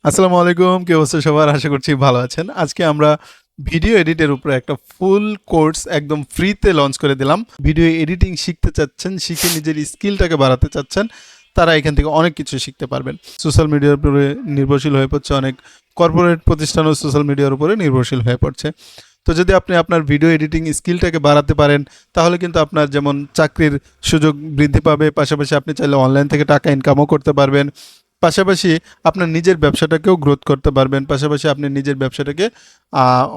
আসসালামু আলাইকুম। কি অবস্থা সবার? আশা করছি ভালো আছেন। আজকে আমরা ভিডিও এডিটের উপরে একটা ফুল কোর্স একদম ফ্রিতে লঞ্চ করে দিলাম। ভিডিও এডিটিং শিখতে চাচ্ছেন, শিখে নিজের স্কিলটাকে বাড়াতে চাচ্ছেন, তারা এখান থেকে অনেক কিছু শিখতে পারবেন। সোশ্যাল মিডিয়ার উপরে নির্ভরশীল হয়ে পড়ছে, অনেক কর্পোরেট প্রতিষ্ঠানও সোশ্যাল মিডিয়ার উপরে নির্ভরশীল হয়ে পড়ছে। তো যদি আপনি আপনার ভিডিও এডিটিং স্কিলটাকে বাড়াতে পারেন, তাহলে কিন্তু আপনার যেমন চাকরির সুযোগ বৃদ্ধি পাবে, পাশাপাশি আপনি চাইলে অনলাইন থেকে টাকা ইনকামও করতে পারবেন। পাশাপাশি আপনার নিজের ব্যবসাটাকেও গ্রোথ করতে পারবেন। পাশাপাশি আপনি নিজের ব্যবসাটাকে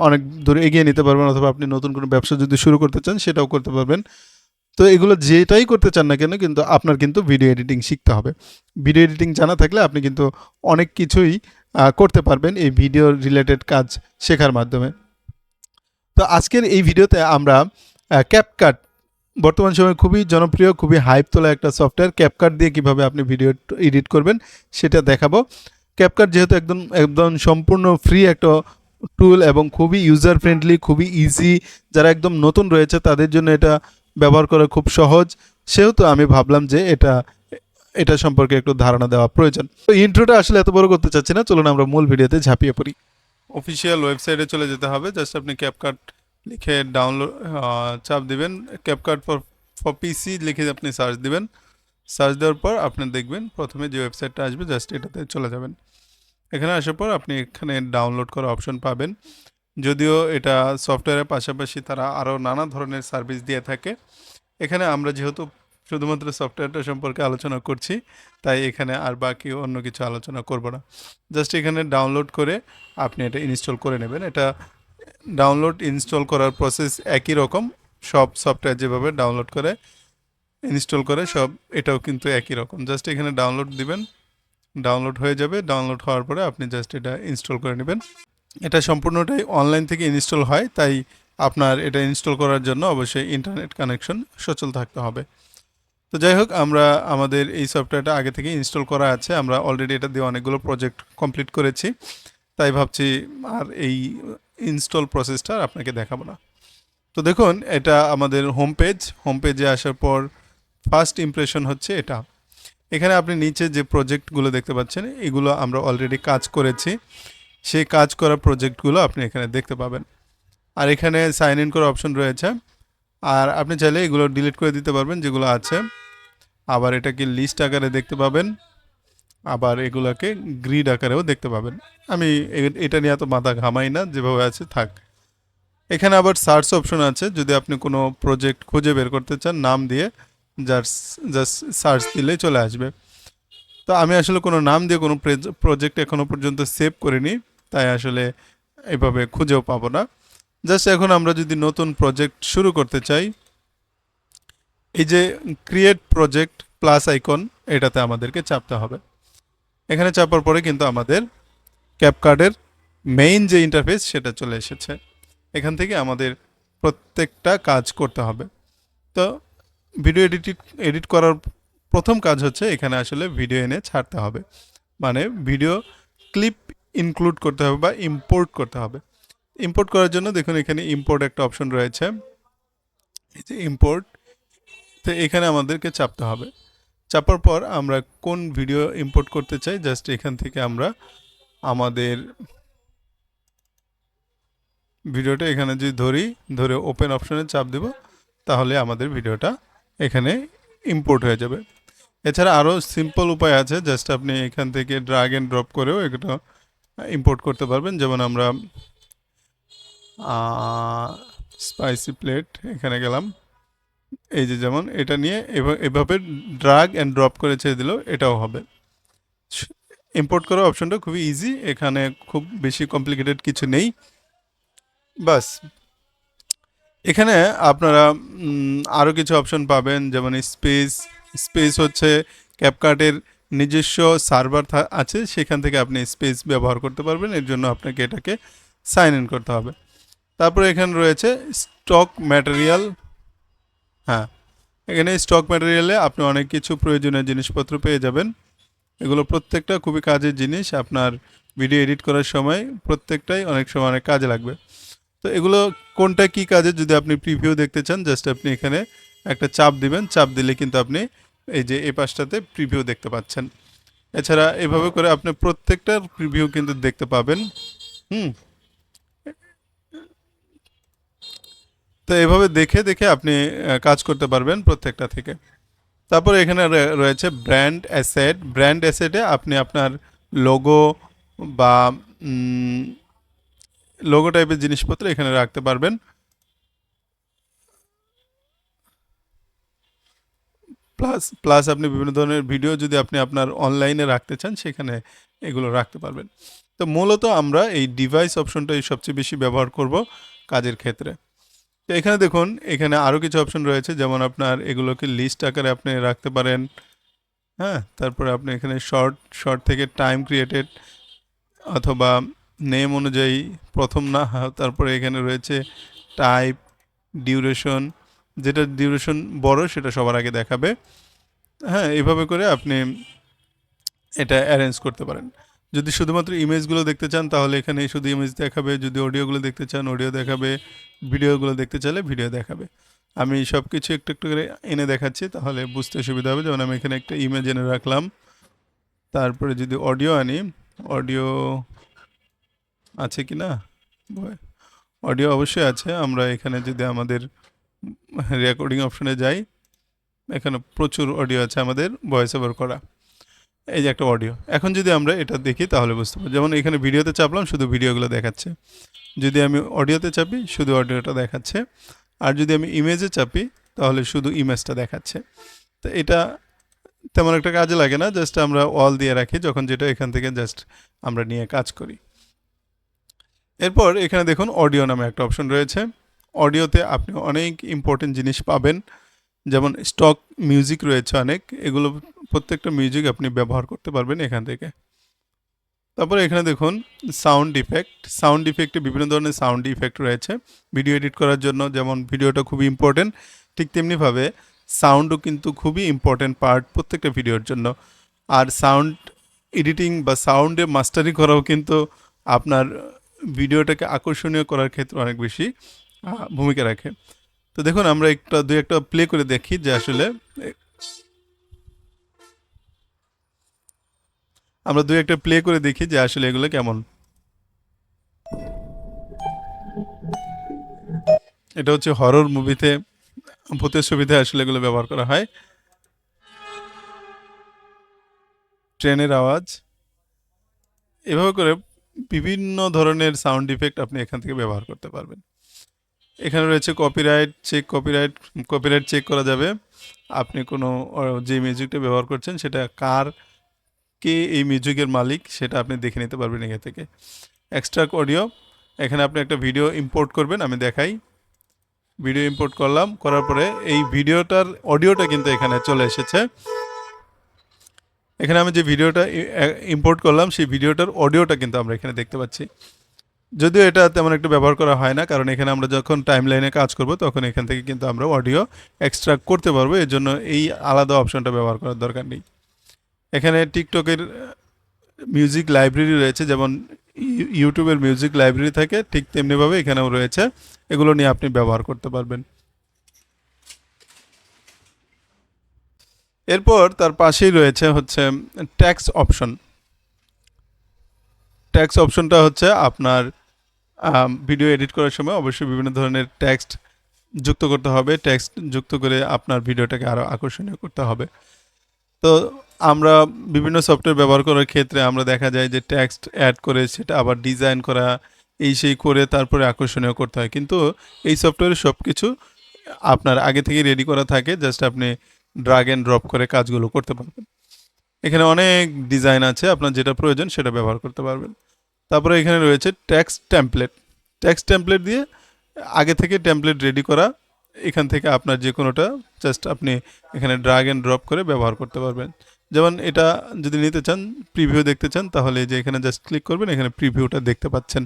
অনেক দূর এগিয়ে নিতে পারবেন, অথবা আপনি নতুন কোনো ব্যবসা যদি শুরু করতে চান সেটাও করতে পারবেন। তো এগুলো যেটাই করতে চান না কেন, কিন্তু আপনার কিন্তু ভিডিও এডিটিং শিখতে হবে। ভিডিও এডিটিং জানা থাকলে আপনি কিন্তু অনেক কিছুই করতে পারবেন এই ভিডিও রিলেটেড কাজ শেখার মাধ্যমে। তো আজকের এই ভিডিওতে আমরা ক্যাপকাট, বর্তমান সময়ে খুবই জনপ্রিয়, খুবই হাইপ তোলা একটা সফটওয়্যার, ক্যাপকাট দিয়ে কিভাবে আপনি ভিডিও এডিট করবেন সেটা দেখাবো। ক্যাপকাট যেহেতু একদম একদম সম্পূর্ণ ফ্রি একটা টুল এবং খুবই ইউজার ফ্রেন্ডলি, খুবই ইজি, যারা একদম নতুন রয়েছে তাদের জন্য এটা ব্যবহার করা খুব সহজ, সেহেতু আমি ভাবলাম যে এটা সম্পর্কে একটু ধারণা দেওয়া প্রয়োজন। তো ইন্ট্রোটা আসলে এত বড় করতে চাচ্ছি না, চলুন আমরা মূল ভিডিওতে ঝাঁপিয়ে পড়ি। অফিসিয়াল ওয়েবসাইটে চলে যেতে হবে। জাস্ট আপনি ক্যাপকাট লিখে ডাউনলোড চাপ দিবেন। ক্যাপকাট ফর পিসি লিখে আপনি সার্চ দিবেন। সার্চ দেওয়ার পর আপনি দেখবেন প্রথমে যে ওয়েবসাইটটা আসবে, জাস্ট এটাতে চলে যাবেন। এখানে আসার পর আপনি এখানে ডাউনলোড করা অপশন পাবেন। যদিও এটা সফটওয়্যারের পাশাপাশি তারা আরও নানা ধরনের সার্ভিস দিয়ে থাকে। এখানে আমরা যেহেতু শুধুমাত্র সফটওয়্যারটা সম্পর্কে আলোচনা করছি, তাই এখানে আর বাকি অন্য কিছু আলোচনা করব না। জাস্ট এখানে ডাউনলোড করে আপনি এটা ইনস্টল করে নেবেন। এটা ডাউনলোড ইনস্টল করার প্রসেস একই রকম, সব সফটওয়্যার যেভাবে ডাউনলোড করে ইনস্টল করে সব, এটাও কিন্তু একই রকম। জাস্ট এখানে ডাউনলোড দিবেন, ডাউনলোড হয়ে যাবে। ডাউনলোড হওয়ার পরে আপনি জাস্ট এটা ইনস্টল করে নেবেন। এটা সম্পূর্ণটাই অনলাইন থেকে ইনস্টল হয়, তাই আপনার এটা ইনস্টল করার জন্য অবশ্যই ইন্টারনেট কানেকশন সচল থাকতে হবে। তো যাই হোক, আমরা আমাদের এই সফটওয়্যারটা আগে থেকে ইনস্টল করা আছে, আমরা অলরেডি এটা দিয়ে অনেকগুলো প্রজেক্ট কমপ্লিট করেছি, তাই ভাবছি আর এই ইনস্টল প্রসেসটা আপনাকে দেখাবো না। তো দেখুন, এটা আমাদের হোম পেজে আসার পর ফার্স্ট ইমপ্রেশন হচ্ছে এটা। এখানে আপনি নিচে যে প্রজেক্টগুলো দেখতে পাচ্ছেন, এগুলো আমরা অলরেডি কাজ করেছি, সেই কাজ করা প্রজেক্টগুলো আপনি এখানে দেখতে পাবেন। আর এখানে সাইন ইন করার অপশন রয়েছে, আর আপনি চাইলে এগুলো ডিলিট করে দিতে পারবেন যেগুলো আছে। আবার এটাকে লিস্ট আকারে দেখতে পাবেন, আবার এগুলোকে গ্রিড আকারেও দেখতে পাবেন। আমি এটা নিয়ে এত মাথা ঘামাই না, যেভাবে আছে থাক। এখানে আবার সার্চ অপশন আছে, যদি আপনি কোনো প্রজেক্ট খুঁজে বের করতে চান নাম দিয়ে, জাস্ট সার্চ দিলেই চলে আসবে। তো আমি আসলে কোনো নাম দিয়ে কোনো প্রজেক্ট এখনও পর্যন্ত সেভ করিনি, তাই আসলে এভাবে খুঁজেও পাবো না। জাস্ট এখন আমরা যদি নতুন প্রজেক্ট শুরু করতে চাই, এই যে ক্রিয়েট প্রজেক্ট প্লাস আইকন, এটাতে আমাদেরকে চাপতে হবে। এখানে চাপার পরে কিন্তু আমাদের ক্যাপকার্ডের মেইন যে ইন্টারফেস সেটা চলে এসেছে। এখান থেকে আমাদের প্রত্যেকটা কাজ করতে হবে। তো ভিডিও এডিট করার প্রথম কাজ হচ্ছে এখানে আসলে ভিডিও এনে ছাড়তে হবে, মানে ভিডিও ক্লিপ ইনক্লুড করতে হবে বা ইম্পোর্ট করতে হবে। ইম্পোর্ট করার জন্য দেখুন এখানে ইম্পোর্ট একটা অপশন রয়েছে, এই যে ইম্পোর্ট। তো এখানে আমাদেরকে চাপতে হবে। চাপার পর আমরা কোন ভিডিও ইম্পোর্ট করতে চাই, জাস্ট এখান থেকে আমরা আমাদের ভিডিওটা এখানে যদি ধরে ওপেন অপশনে চাপ দেব, তাহলে আমাদের ভিডিওটা এখানে ইম্পোর্ট হয়ে যাবে। এছাড়া আরও সিম্পল উপায় আছে, জাস্ট আপনি এখান থেকে ড্র্যাগ এন্ড ড্রপ করেও এটা ইম্পোর্ট করতে পারবেন। যেমন আমরা স্পাইসি প্লেট এখানে গেলাম, এই যে যেমন এটা নিয়ে এভাবে ড্র্যাগ অ্যান্ড ড্রপ করে ছেড়ে দিলেও এটাও হবে। ইম্পোর্ট করার অপশনটা খুবই ইজি, এখানে খুব বেশি কমপ্লিকেটেড কিছু নেই। বাস, এখানে আপনারা আরও কিছু অপশন পাবেন, যেমন স্পেস হচ্ছে ক্যাপকাটের নিজস্ব সার্ভার আছে, সেখান থেকে আপনি স্পেস ব্যবহার করতে পারবেন। এর জন্য আপনাকে এটাকে সাইন ইন করতে হবে। তারপরে এখানে রয়েছে স্টক ম্যাটেরিয়াল। হ্যাঁ, এখানে স্টক ম্যাটেরিয়ালে আপনি অনেক কিছু প্রয়োজনীয় জিনিসপত্র পেয়ে যাবেন। এগুলো প্রত্যেকটা খুবই কাজের জিনিস, আপনার ভিডিও এডিট করার সময় প্রত্যেকটাই অনেক সময় অনেক কাজে লাগবে। তো এগুলো কোনটা কি কাজে, যদি আপনি প্রিভিউ দেখতে চান, জাস্ট আপনি এখানে একটা চাপ দিবেন। চাপ দিলে কিন্তু আপনি এই যে এই পাশটাতে প্রিভিউ দেখতে পাচ্ছেন। এছাড়া এভাবে করে আপনি প্রত্যেকটার প্রিভিউ কিন্তু দেখতে পাবেন। হুম তো এভাবে দেখে দেখে আপনি কাজ করতে পারবেন প্রত্যেকটা থেকে। তারপরে এখানে রয়েছে ব্র্যান্ড অ্যাসেট। ব্র্যান্ড অ্যাসেটে আপনি আপনার লোগো বা লোগো টাইপের জিনিসপত্র এখানে রাখতে পারবেন। প্লাস প্লাস আপনি বিভিন্ন ধরনের ভিডিও যদি আপনি আপনার অনলাইনে রাখতে চান সেখানে এগুলো রাখতে পারবেন। তো মূলত আমরা এই ডিভাইস অপশনটাই সবচেয়ে বেশি ব্যবহার করব কাজের ক্ষেত্রে। তো এখানে দেখুন, এখানে আরও কিছু অপশন রয়েছে, যেমন আপনার এগুলোকে লিস্ট আকারে আপনি রাখতে পারেন। হ্যাঁ, তারপরে আপনি এখানে শর্ট শর্ট থেকে টাইম ক্রিয়েটেড অথবা নেম অনুযায়ী প্রথম না, তারপরে এখানে রয়েছে টাইপ, ডিউরেশন, যেটা ডিউরেশন বড় সেটা সবার আগে দেখাবে। হ্যাঁ, এভাবে করে আপনি এটা অ্যারেঞ্জ করতে পারেন। যদি শুধুমাত্র ইমেজগুলো দেখতে চান তাহলে এখানে শুধু ইমেজ দেখাবে, যদি অডিওগুলো দেখতে চান অডিও দেখাবে, ভিডিওগুলো দেখতে চাইলে ভিডিও দেখাবে। আমি সব কিছু একটু একটু করে এনে দেখাচ্ছি তাহলে বুঝতে সুবিধা হবে। যেমন আমি এখানে একটা ইমেজ এনে রাখলাম, তারপরে যদি অডিও আনি, অডিও আছে কি না, অডিও অবশ্যই আছে। আমরা এখানে যদি আমাদের রেকর্ডিং অপশনে যাই, এখানে প্রচুর অডিও আছে আমাদের ভয়েস ওভার করা। এই যে একটা অডিও, এখন যদি আমরা এটা দেখি তাহলে বুঝতে পারবো। যেমন এখানে ভিডিওতে চাপলাম, শুধু ভিডিওগুলো দেখাচ্ছে। যদি আমি অডিওতে চাপি শুধু অডিওটা দেখাচ্ছে। আর যদি আমি ইমেজে চাপি তাহলে শুধু ইমেজটা দেখাচ্ছে। তো এটা তেমন একটা কাজে লাগে না, জাস্ট আমরা অল দিয়ে রাখি যখন যেটা এখান থেকে জাস্ট আমরা নিয়ে কাজ করি। এরপর এখানে দেখুন অডিও নামে একটা অপশন রয়েছে। অডিওতে আপনি অনেক ইম্পর্টেন্ট জিনিস পাবেন, যেমন স্টক মিউজিক রয়েছে অনেক, এগুলো প্রত্যেকটা মিউজিক আপনি ব্যবহার করতে পারবেন এখান থেকে। তারপরে এখানে দেখুন সাউন্ড ইফেক্ট। সাউন্ড ইফেক্টে বিভিন্ন ধরনের সাউন্ড ইফেক্ট রয়েছে ভিডিও এডিট করার জন্য। যেমন ভিডিওটা খুবই ইম্পর্টেন্ট, ঠিক তেমনিভাবে সাউন্ডও কিন্তু খুবই ইম্পর্টেন্ট পার্ট প্রত্যেকটা ভিডিওর জন্য। আর সাউন্ড এডিটিং বা সাউন্ডে মাস্টারি করাও কিন্তু আপনার ভিডিওটাকে আকর্ষণীয় করার ক্ষেত্রে অনেক বেশি ভূমিকা রাখে। তো দেখুন আমরা দুই একটা প্লে করে দেখি যে আসলে এগুলো কেমন। এটা হচ্ছে হরর মুভিতে, ভূতের ছবিতে আসলে এগুলো ব্যবহার করা হয়। ট্রেনের আওয়াজ, এভাবে করে বিভিন্ন ধরনের সাউন্ড ইফেক্ট আপনি এখান থেকে ব্যবহার করতে পারবেন। এখানে রয়েছে কপিরাইট চেক করা যাবে। আপনি কোনো যে মিউজিকটা ব্যবহার করছেন সেটা কে এই মিউজিকের মালিক সেটা আপনি দেখে নিতে পারবেন এখান থেকে। এক্সট্রাক্ট অডিও, এখানে আপনি একটা ভিডিও ইম্পোর্ট করবেন, আমি দেখাই। ভিডিও ইম্পোর্ট করলাম, করার পরে এই ভিডিওটার অডিওটা কিন্তু এখানে চলে এসেছে। এখানে আমি যে ভিডিওটা ইম্পোর্ট করলাম সেই ভিডিওটার অডিওটা কিন্তু আমরা এখানে দেখতে পাচ্ছি। যদিও এটা তেমন একটা ব্যবহার করা হয় না, কারণ এখানে আমরা যখন টাইম লাইনে কাজ করব তখন এখান থেকে কিন্তু আমরা অডিও এক্সট্রাক্ট করতে পারবো, এর জন্য এই আলাদা অপশনটা ব্যবহার করার দরকার নেই। এখানে টিকটকের মিউজিক লাইব্রেরি রয়েছে, যেমন ইউটিউবের মিউজিক লাইব্রেরি থাকে ঠিক তেমনিভাবে এখানেও রয়েছে, এগুলো নিয়ে আপনি ব্যবহার করতে পারবেন। এরপর তার পাশেই রয়েছে হচ্ছে ট্যাক্স অপশন। ট্যাক্স অপশনটা হচ্ছে আপনার ভিডিও এডিট করার সময় অবশ্যই বিভিন্ন ধরনের টেক্সট যুক্ত করতে হবে। টেক্সট যুক্ত করে আপনার ভিডিওটাকে আরও আকর্ষণীয় করতে হবে। তো আমরা বিভিন্ন সফটওয়্যার ব্যবহার করার ক্ষেত্রে আমরা দেখা যায় যে টেক্সট অ্যাড করে সেটা আবার ডিজাইন করা, এই সেই করে তারপরে আকর্ষণীয় করতে হয়। কিন্তু এই সফটওয়্যারে সব কিছু আপনার আগে থেকেই রেডি করা থাকে, জাস্ট আপনি ড্রাগ অ্যান্ড ড্রপ করে কাজগুলো করতে পারবেন। এখানে অনেক ডিজাইন আছে, আপনার যেটা প্রয়োজন সেটা ব্যবহার করতে পারবেন। তারপরে এখানে রয়েছে টেক্সট টেমপ্লেট। টেক্সট টেমপ্লেট দিয়ে আগে থেকে টেমপ্লেট রেডি করা, এখান থেকে আপনার যে কোনোটা জাস্ট আপনি এখানে ড্রাগ অ্যান্ড ড্রপ করে ব্যবহার করতে পারবেন। যেমন এটা যদি নিতে চান, প্রিভিউ দেখতে চান, তাহলে যে এখানে জাস্ট ক্লিক করবেন, এখানে প্রিভিউটা দেখতে পাচ্ছেন।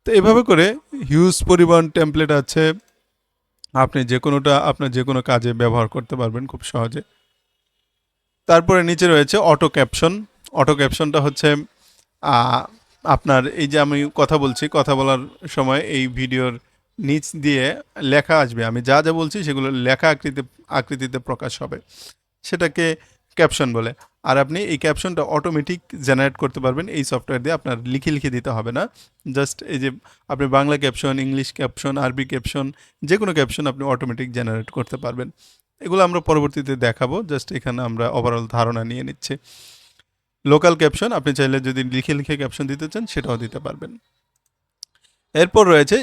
তো এভাবে করে হিউজ পরিমাণ টেমপ্লেট আছে, আপনি যে কোনোটা আপনার যে কোনো কাজে ব্যবহার করতে পারবেন খুব সহজে। তারপরে নিচে রয়েছে অটো ক্যাপশন। অটো ক্যাপশনটা হচ্ছে আপনার এই যে আমি কথা বলছি, কথা বলার সময় এই ভিডিওর নিচ দিয়ে লেখা আসবে, আমি যা যা বলছি সেগুলো লেখা আকৃতিতে প্রকাশ হবে। সেটাকে ক্যাপশন বলে। আর আপনি এই ক্যাপশনটা অটোমেটিক জেনারেট করতে পারবেন এই সফটওয়্যার দিয়ে, আপনার লিখে দিতে হবে না। জাস্ট এই যে আপনি বাংলা ক্যাপশন, ইংলিশ ক্যাপশন, আরবি ক্যাপশন, যে কোনো ক্যাপশন আপনি অটোমেটিক জেনারেট করতে পারবেন। এগুলো আমরা পরবর্তীতে দেখাবো, জাস্ট এখানে আমরা ওভারঅল ধারণা নিয়ে নিচ্ছি। লোকাল ক্যাপশন আপনি চাইলে যদি লিখে ক্যাপশন দিতে চান সেটাও দিতে পারবেন। এরপর রয়েছে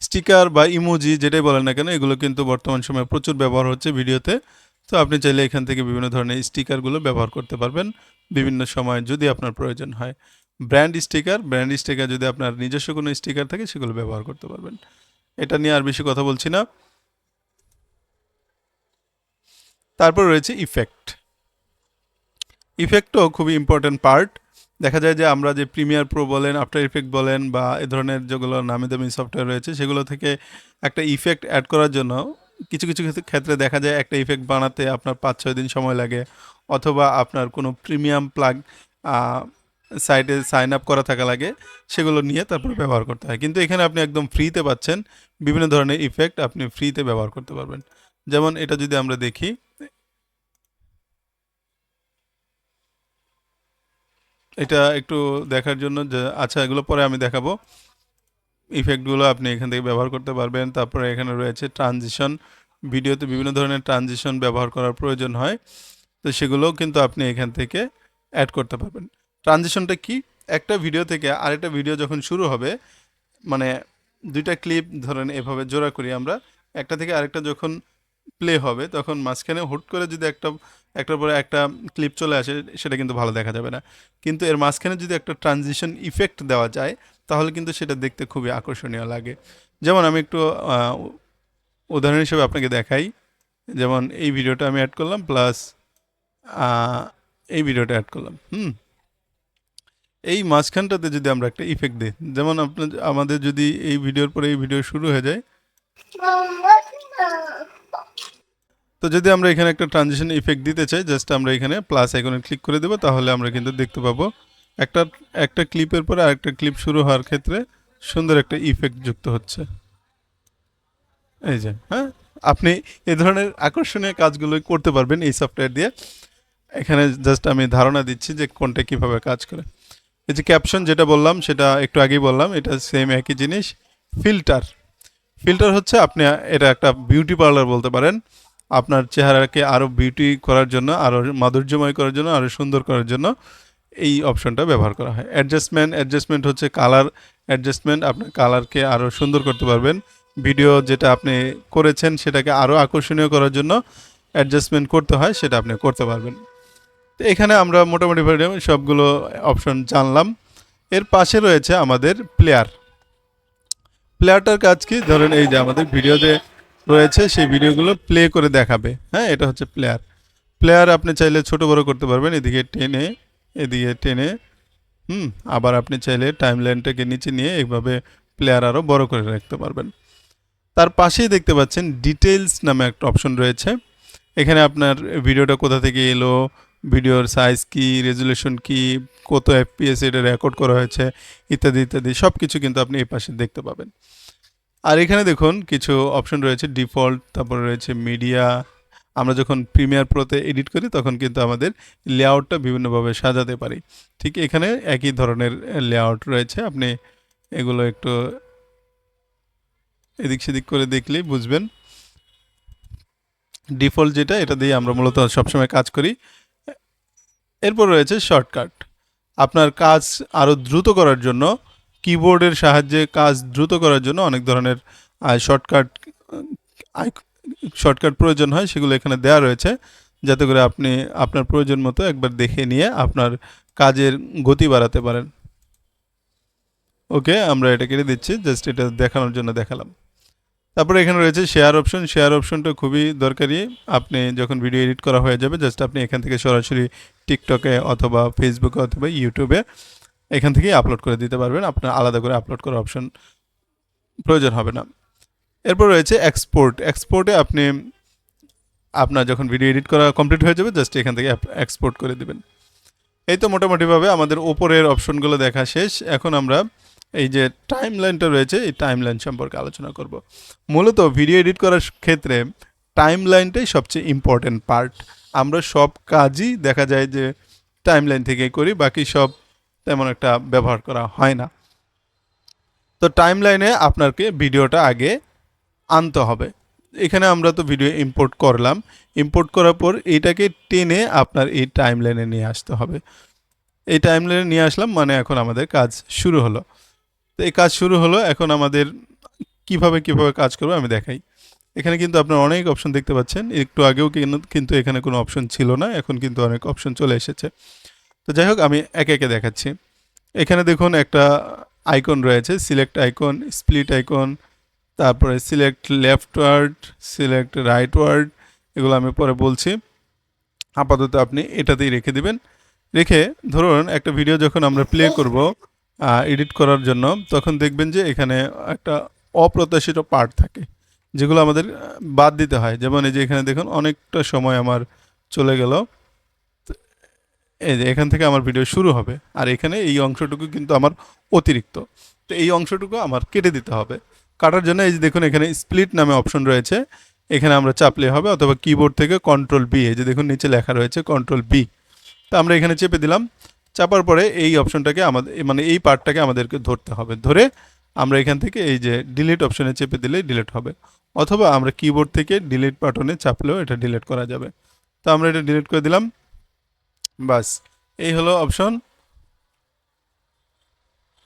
স্টিকার বা ইমোজি, যেটাই বলেন না কেন, এগুলো কিন্তু বর্তমান সময়ে প্রচুর ব্যবহার হচ্ছে ভিডিওতে। তো আপনি চাইলে এখান থেকে বিভিন্ন ধরনের স্টিকারগুলো ব্যবহার করতে পারবেন বিভিন্ন সময় যদি আপনার প্রয়োজন হয়। ব্র্যান্ড স্টিকার যদি আপনার নিজস্ব কোনো স্টিকার থাকে সেগুলো ব্যবহার করতে পারবেন। এটা নিয়ে আর বেশি কথা বলছি না। তারপর রয়েছে ইফেক্টও খুবই ইম্পর্টেন্ট পার্ট। দেখা যায় যে আমরা যে প্রিমিয়ার প্রো বলেন, আফটার ইফেক্ট বলেন বা এ ধরনের যেগুলো নামি দামি সফটওয়্যার রয়েছে সেগুলো থেকে একটা ইফেক্ট অ্যাড করার জন্য কিছু ক্ষেত্রে দেখা যায় একটা ইফেক্ট বানাতে আপনার 5-6 দিন সময় লাগে, অথবা আপনার কোনো প্রিমিয়াম প্লাগ সাইটে সাইন আপ করা থাকা লাগে, সেগুলো নিয়ে তারপর ব্যবহার করতে হয়। কিন্তু এখানে আপনি একদম ফ্রিতে পাচ্ছেন বিভিন্ন ধরনের ইফেক্ট, আপনি ফ্রিতে ব্যবহার করতে পারবেন। যেমন এটা যদি আমরা দেখি, এটা একটু দেখার জন্য যে আচ্ছা এগুলো পরে আমি দেখাবো। ইফেক্টগুলো আপনি এখান থেকে ব্যবহার করতে পারবেন। তারপরে এখানে রয়েছে ট্রানজিশন, ভিডিওতে বিভিন্ন ধরনের ট্রানজিশন ব্যবহার করার প্রয়োজন হয়, তো সেগুলোও কিন্তু আপনি এখান থেকে অ্যাড করতে পারবেন। ট্রানজিশনটা কি? একটা ভিডিও থেকে আরেকটা ভিডিও যখন শুরু হবে, মানে দুইটা ক্লিপ ধরেন এভাবে জোড়া করি আমরা, একটা থেকে আরেকটা যখন প্লে হবে তখন মাঝখানে হুট করে যদি একটার পরে একটা ক্লিপ চলে আসে সেটা কিন্তু ভালো দেখা যাবে না। কিন্তু এর মাঝখানে যদি একটা ট্রানজিশন ইফেক্ট দেওয়া যায় তাহলে কিন্তু সেটা দেখতে খুবই আকর্ষণীয় লাগে। যেমন আমি একটু উদাহরণ হিসেবে আপনাকে দেখাই। যেমন এই ভিডিওটা আমি অ্যাড করলাম, প্লাস এই ভিডিওটা অ্যাড করলাম। এই মাঝখানটাতে যদি আমরা একটা ইফেক্ট দিই, যেমন আমাদের যদি এই ভিডিওর পরে এই ভিডিও শুরু হয়ে যায়, তো যদি আমরা এখানে একটা ট্রানজিশন ইফেক্ট দিতে চাই, জাস্ট আমরা এখানে প্লাস আইকনে ক্লিক করে দেবো, তাহলে আমরা কিন্তু দেখতে পাবো একটা ক্লিপের পরে আরেকটা ক্লিপ শুরু হওয়ার ক্ষেত্রে সুন্দর একটা ইফেক্ট যুক্ত হচ্ছে। এই যে হ্যাঁ, আপনি এই ধরনের আকর্ষণীয় কাজগুলো করতে পারবেন এই সফটওয়্যার দিয়ে। এখানে জাস্ট আমি ধারণা দিচ্ছি যে কোনটা কিভাবে কাজ করে। এই যে ক্যাপশন যেটা বললাম সেটা একটু আগেই বললাম, এটা সেম একই জিনিস। ফিল্টার হচ্ছে আপনি এটা একটা বিউটি পার্লার বলতে পারেন। আপনার চেহারাকে আরও বিউটি করার জন্য, আরও মাধুর্যময় করার জন্য, আরও সুন্দর করার জন্য এই অপশনটা ব্যবহার করা হয়। অ্যাডজাস্টমেন্ট হচ্ছে কালার অ্যাডজাস্টমেন্ট, আপনার কালারকে আরও সুন্দর করতে পারবেন। ভিডিও যেটা আপনি করেছেন সেটাকে আরও আকর্ষণীয় করার জন্য অ্যাডজাস্টমেন্ট করতে হয়, সেটা আপনি করতে পারবেন। তো এখানে আমরা মোটামুটি সবগুলো অপশন জানলাম। এর পাশে রয়েছে আমাদের প্লেয়ারটার কাজ কি? ধরেন এই যে আমাদের ভিডিওতে রয়েছে সেই ভিডিওগুলো প্লে করে দেখাবে। হ্যাঁ, এটা হচ্ছে প্লেয়ার আপনি চাইলে ছোট বড় করতে পারবেন, এদিকে টেনে আবার আপনি চাইলে টাইমলাইনটাকে নিচে নিয়ে এইভাবে প্লেয়ার আরও বড় করে রাখতে পারবেন। তার পাশেই দেখতে পাচ্ছেন ডিটেইলস নামে একটা অপশন রয়েছে। এখানে আপনার ভিডিওটা কোথা থেকে এলো, ভিডিওর সাইজ কি, রেজুলেশন কি, কত এফপিএস এটা রেকর্ড করা হয়েছে, ইত্যাদি সব কিছু কিন্তু আপনি এই পাশে দেখতে পাবেন। আর এখানে দেখুন কিছু অপশন রয়েছে, ডিফল্ট, তারপরে রয়েছে মিডিয়া। আমরা যখন প্রিমিয়ার প্রোতে এডিট করি তখন কিন্তু আমাদের লেআউটটা বিভিন্নভাবে সাজাতে পারি। ঠিক এখানে একই ধরনের লেআউট রয়েছে, আপনি এগুলো একটু এদিক সেদিক করে দেখলেই বুঝবেন। ডিফল্ট যেটা, এটা দিয়ে আমরা মূলত সবসময় কাজ করি। এরপর রয়েছে শর্টকাট। আপনার কাজ আরও দ্রুত করার জন্য, কিবোর্ডের সাহায্যে কাজ দ্রুত করার জন্য অনেক ধরনের শর্টকাট প্রয়োজন হয়, সেগুলো এখানে দেওয়া রয়েছে, যাতে করে আপনি আপনার প্রয়োজন মতো একবার দেখে নিয়ে আপনার কাজের গতি বাড়াতে পারেন। ওকে, আমরা এটা কেটে দিচ্ছি, জাস্ট এটা দেখানোর জন্য দেখালাম। তারপরে এখানে রয়েছে শেয়ার অপশনটা খুবই দরকারি। আপনি যখন ভিডিও এডিট করা হয়ে যাবে, জাস্ট আপনি এখান থেকে সরাসরি টিকটকে অথবা ফেসবুকে অথবা ইউটিউবে এখান থেকেই আপলোড করে দিতে পারবেন, আপনার আলাদা করে আপলোড করার অপশন প্রয়োজন হবে না। এরপর রয়েছে এক্সপোর্টে আপনি আপনার যখন ভিডিও এডিট করা কমপ্লিট হয়ে যাবে, জাস্ট এখান থেকে এক্সপোর্ট করে দেবেন। এই তো মোটামুটিভাবে আমাদের ওপরের অপশনগুলো দেখা শেষ। এখন আমরা এই যে টাইমলাইনটা রয়েছে, এই টাইমলাইন সম্পর্কে আলোচনা করব। মূলত ভিডিও এডিট করার ক্ষেত্রে টাইমলাইনটাই সবচেয়ে ইম্পর্টেন্ট পার্ট। আমরা সব কাজই দেখা যায় যে টাইমলাইন থেকে করি, বাকি সব তেমন একটা ব্যবহার করা হয় না। তো টাইমলাইনে আপনাকে ভিডিওটা আগে আনতে হবে। এখানে আমরা তো ভিডিও ইম্পোর্ট করলাম, ইম্পোর্ট করার পর এটাকে টেনে আপনার এই টাইমলাইনে নিয়ে আসতে হবে। এই টাইমলাইনে নিয়ে আসলাম মানে এখন আমাদের কাজ শুরু হলো। তো এই কাজ শুরু হলো, এখন আমাদের কিভাবে কাজ করবো আমি দেখাই। এখানে কিন্তু আপনার অনেক অপশন দেখতে পাচ্ছেন, একটু আগেও কিন্তু এখানে কোনো অপশন ছিল না, এখন কিন্তু অনেক অপশন চলে এসেছে। তো যাই হোক আমি একে একে দেখাচ্ছি। এখানে দেখুন একটা আইকন রয়েছে, সিলেক্ট আইকন, স্প্লিট আইকন, তারপরে select left word, select right word, এগুলো আমি পরে বলছি। আপাতত আপনি এটাতেই রেখে দিবেন। রেখে ধরুন একটা ভিডিও যখন আমরা প্লে করব এডিট করার জন্য, তখন দেখবেন যে এখানে একটা অপ্রত্যাশিত পার্ট থাকে যেগুলো আমাদের বাদ দিতে হয়। যেমন এই যে এখানে দেখুন অনেকটা সময় আমার চলে গেল, এই যে এখান থেকে আমার ভিডিও শুরু হবে, আর এখানে এই অংশটুকু কিন্তু আমার অতিরিক্ত, তো এই অংশটুকু আমার কেটে দিতে হবে। কাটার জন্য এই যে দেখুন এখানে স্প্লিট নামে অপশন রয়েছে, এখানে আমরা চাপলে হবে, অথবা কিবোর্ড থেকে কন্ট্রোল বি, এই যে দেখুন নিচে লেখা রয়েছে কন্ট্রোল বি, তো আমরা এখানে চেপে দিলাম। চাপার পরে এই অপশনটাকে আমাদের মানে এই পার্টটাকে আমাদেরকে ধরতে হবে, ধরে আমরা এখান থেকে এই যে ডিলিট অপশনে চেপে দিলেই ডিলিট হবে, অথবা আমরা কিবোর্ড থেকে ডিলিট বাটনে চাপলেও এটা ডিলিট করা যাবে। তো আমরা এটা ডিলিট করে দিলাম, বাস এই হলো অপশন।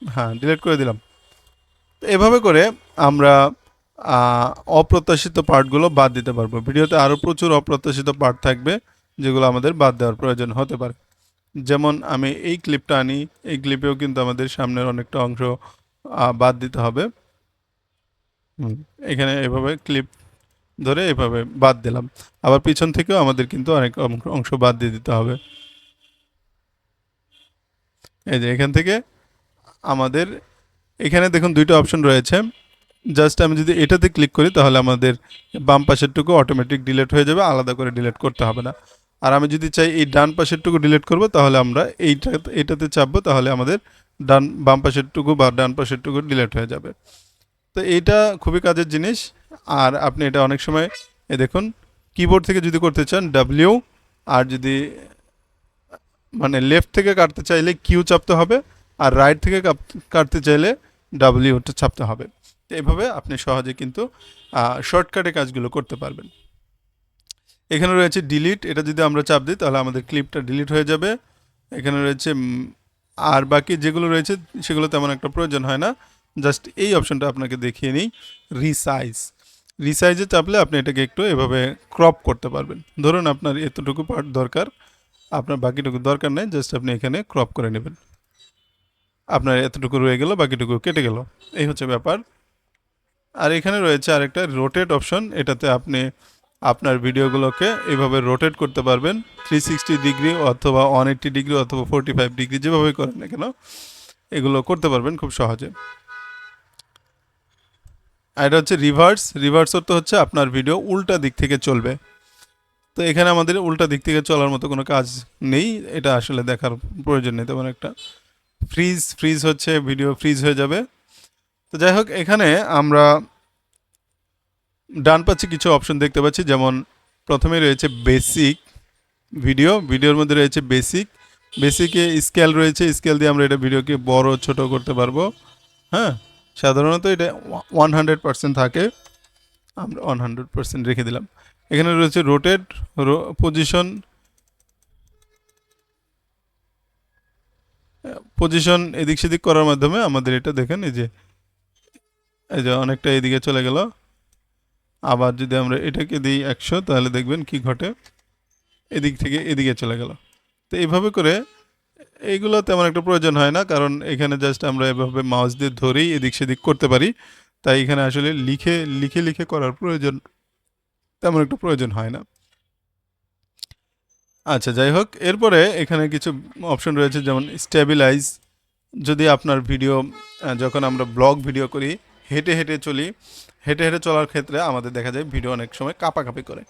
হ্যাঁ, ডিলিট করে দিলাম। তো এভাবে করে আমরা অপ্রত্যাশিত পার্টগুলো বাদ দিতে পারবো। ভিডিওতে আরও প্রচুর অপ্রত্যাশিত পার্ট থাকবে যেগুলো আমাদের বাদ দেওয়ার প্রয়োজন হতে পারে। যেমন আমি এই ক্লিপটা আনি, এই ক্লিপেও কিন্তু আমাদের সামনের অনেকটা অংশ বাদ দিতে হবে। এখানে এভাবে ক্লিপ ধরে এভাবে বাদ দিলাম, আবার পিছন থেকেও আমাদের কিন্তু অনেক অংশ বাদ দিয়ে দিতে হবে। এই যে এখান থেকে আমাদের এখানে দেখুন দুইটা অপশন রয়েছে, জাস্ট আমি যদি এটাতে ক্লিক করি তাহলে আমাদের বাম পাশেরটুকু অটোমেটিক ডিলিট হয়ে যাবে, আলাদা করে ডিলিট করতে হবে না। আর আমি যদি চাই এই ডান পাশেরটুকু ডিলিট করব, তাহলে আমরা এটাতে চাপবো, তাহলে আমাদের বাম পাশেরটুকু বা ডান পাশেরটুকু ডিলিট হয়ে যাবে। তো এইটা খুবই কাজের জিনিস। আর আপনি এটা অনেক সময় দেখুন কিবোর্ড থেকে যদি করতে চান ডাব্লিউ, আর যদি মানে লেফট থেকে কাটতে চাইলে কিউ চাপতে হবে, আর রাইট থেকে কাটতে চাইলে ডাব্লিউটা চাপতে হবে। এইভাবে আপনি সহজে কিন্তু শর্টকাটে কাজগুলো করতে পারবেন। এখানে রয়েছে ডিলিট, এটা যদি আমরা চাপ দিই তাহলে আমাদের ক্লিপটা ডিলিট হয়ে যাবে। এখানে রয়েছে আর বাকি যেগুলো রয়েছে সেগুলো তেমন একটা প্রয়োজন হয় না। জাস্ট এই অপশনটা আপনাকে দেখিয়ে নিই, রিসাইজে চাপলে আপনি এটাকে একটু এভাবে ক্রপ করতে পারবেন। ধরুন আপনার এতটুকু পার্ট দরকার, আপনার বাকিটুকু দরকার নেই, জাস্ট আপনি এখানে ক্রপ করে নেবেন। আপনার এতটুকু রয়ে গেল, বাকিটুকু কেটে গেল, এই হচ্ছে ব্যাপার। আর এখানে রয়েছে আরেকটা রোটেট অপশন, এটাতে আপনি আপনার ভিডিওগুলোকে এইভাবে রোটেট করতে পারবেন 360 ডিগ্রি অথবা 180 ডিগ্রি অথবা 45 ডিগ্রি, যেভাবে করেন না কেন এগুলো করতে পারবেন খুব সহজে। আর এটা হচ্ছে রিভার্স অর্থ হচ্ছে আপনার ভিডিও উল্টা দিক থেকে চলবে। তো এখানে আমাদের উল্টা দিক থেকে চলার মতো কোনো কাজ নেই, এটা আসলে দেখার প্রয়োজন নেই তেমন একটা। ফ্রিজ হচ্ছে ভিডিও ফ্রিজ হয়ে যাবে। তো যাই হোক, এখানে আমরা ডান পাশে কিছু অপশন দেখতে পাচ্ছি, যেমন প্রথমে রয়েছে বেসিক ভিডিওর মধ্যে রয়েছে বেসিকে স্কেল রয়েছে, স্কেল দিয়ে আমরা এটা ভিডিওকে বড় ছোট করতে পারবো। হ্যাঁ, সাধারণত এটা 100% থাকে, আমরা 100% রেখে দিলাম। এখানে রয়েছে রোটেট পজিশন এদিক সেদিক করার মাধ্যমে আমাদের এটা দেখেন এই যে অনেকটা এদিকে চলে গেল। আবার যদি আমরা এটাকে দিই 100 তাহলে দেখবেন কি ঘটে, এদিক থেকে এদিকে চলে গেল। তো এইভাবে করে এইগুলো তেমন একটা প্রয়োজন হয় না, কারণ এখানে জাস্ট আমরা এভাবে মাউস দিয়ে ধরেই এদিক সেদিক করতে পারি। তাই এখানে আসলে লিখে করার তেমন একটা প্রয়োজন হয় না। আচ্ছা, যাই হোক, এরপরে এখানে কিছু অপশন রয়েছে, যেমন স্টেবিলাইজ। যদি আপনার ভিডিও যখন আমরা ব্লগ ভিডিও করি, হেঁটে চলার ক্ষেত্রে আমাদের দেখা যায় ভিডিও অনেক সময় কাঁপাকাঁপি করে।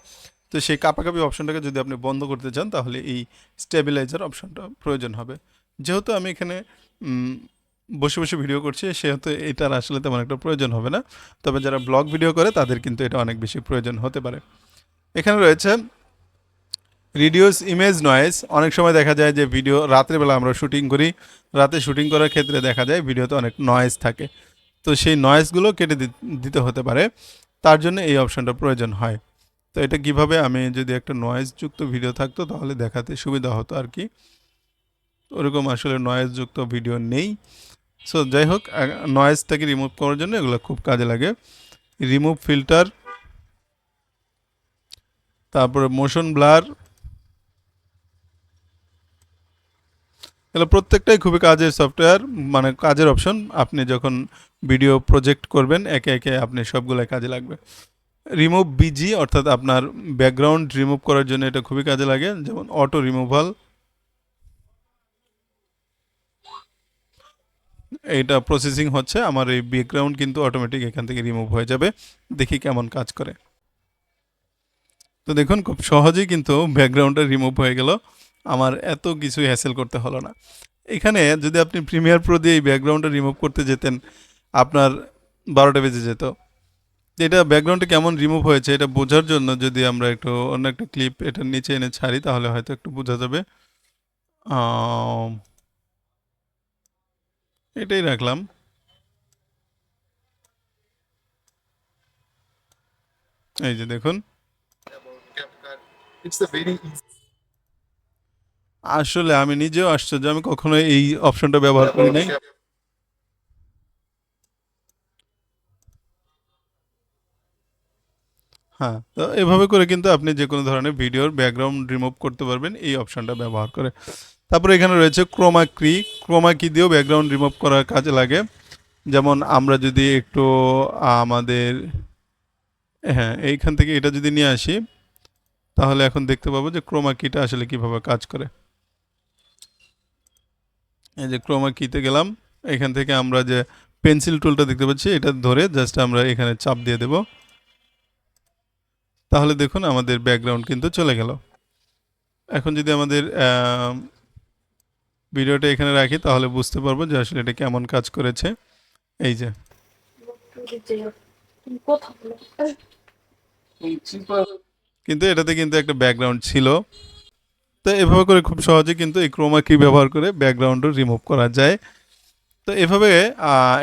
তো সেই কাঁপাকাঁপি অপশনটাকে যদি আপনি বন্ধ করতে চান তাহলে এই স্টেবিলাইজার অপশনটা প্রয়োজন হবে। যেহেতু আমি এখানে বসে ভিডিও করছি, সেহেতু এটার আসলে তেমন একটা প্রয়োজন হবে না, তবে যারা ব্লগ ভিডিও করে তাদের কিন্তু এটা অনেক বেশি প্রয়োজন হতে পারে। এখানে রয়েছে রিডিউস ইমেজ নয়েজ, অনেক সময় দেখা যায় যে ভিডিও রাত্রেবেলা আমরা শুটিং করি, রাতে শুটিং করার ক্ষেত্রে দেখা যায় ভিডিওতে অনেক নয়েজ থাকে, তো সেই নয়েজগুলো কেটে দিতে হতে পারে, তার জন্য এই অপশনটা প্রয়োজন হয়। তো এটা কিভাবে, আমি যদি একটা নয়েজযুক্ত ভিডিও থাকতো তাহলে দেখাতে সুবিধা হতো আর কি, ওরকম আসলে নয়েজযুক্ত ভিডিও নেই। সো যাই হোক, নয়েজটাকে রিমুভ করার জন্য এগুলো খুব কাজে লাগে। রিমুভ ফিল্টার, তারপরে মোশন ব্লার, এগুলো প্রত্যেকটাই খুবই কাজের সফটওয়্যার, মানে কাজের অপশন। আপনি যখন ভিডিও প্রজেক্ট করবেন একে একে আপনি সবগুলো কাজে লাগবে। রিমুভ বিজি, অর্থাৎ আপনার ব্যাকগ্রাউন্ড রিমুভ করার জন্য এটা খুবই কাজে লাগে, যেমন অটো রিমুভাল, এইটা প্রসেসিং হচ্ছে, আমার এই ব্যাকগ্রাউন্ড কিন্তু অটোমেটিক এখান থেকে রিমুভ হয়ে যাবে। দেখি কেমন কাজ করে। তো দেখুন খুব সহজেই কিন্তু ব্যাকগ্রাউন্ডটা রিমুভ হয়ে গেল, আমার এত কিছু হ্যাসেল করতে হলো না। এখানে যদি আপনি প্রিমিয়ার প্রো দিয়ে এই ব্যাকগ্রাউন্ডটা রিমুভ করতে যেতেন, আপনার 12টা বেজে যেত। এটা ব্যাকগ্রাউন্ডটা কেমন রিমুভ হয়েছে এটা বোঝার জন্য যদি আমরা একটু অন্য একটা ক্লিপ এটার নিচে এনে ছাড়ি তাহলে হয়তো একটু বোঝা যাবে। এটাই রাখলাম। এই যে দেখুন, আসলে আমি নিজেও আশ্চর্য, আমি কখনো এই অপশনটা ব্যবহার করি নাই। হ্যাঁ, তো এভাবে করে কিন্তু আপনি যে কোনো ধরনের ভিডিওর ব্যাকগ্রাউন্ড রিমুভ করতে পারবেন এই অপশনটা ব্যবহার করে। তারপরে এখানে রয়েছে ক্রোমা কি, ক্রোমা কি দিয়েও ব্যাকগ্রাউন্ড রিমুভ করার কাজে লাগে। যেমন আমরা যদি একটু আমাদের, হ্যাঁ এইখান থেকে এটা যদি নিয়ে আসি তাহলে এখন দেখতে পাবো যে ক্রোমা কিটা আসলে কিভাবে কাজ করে। এই যে ক্রোমা কিতে গেলাম, এখান থেকে আমরা যে পেন্সিল টুলটা দেখতে পাচ্ছি এটা ধরে জাস্ট আমরা এখানে চাপ দিয়ে দেব, তাহলে দেখুন আমাদের ব্যাকগ্রাউন্ড কিন্তু চলে গেল। এখন যদি আমাদের ভিডিওটা এখানে রাখি তাহলে বুঝতে পারবো যে আসলে এটা কেমন কাজ করেছে। এই যে কিন্তু এটাতে কিন্তু একটা ব্যাকগ্রাউন্ড ছিল। তো এভাবে করে খুব সহজে কিন্তু এই ক্রোমা কি ব্যবহার করে ব্যাকগ্রাউন্ডও রিমুভ করা যায়। তো এভাবে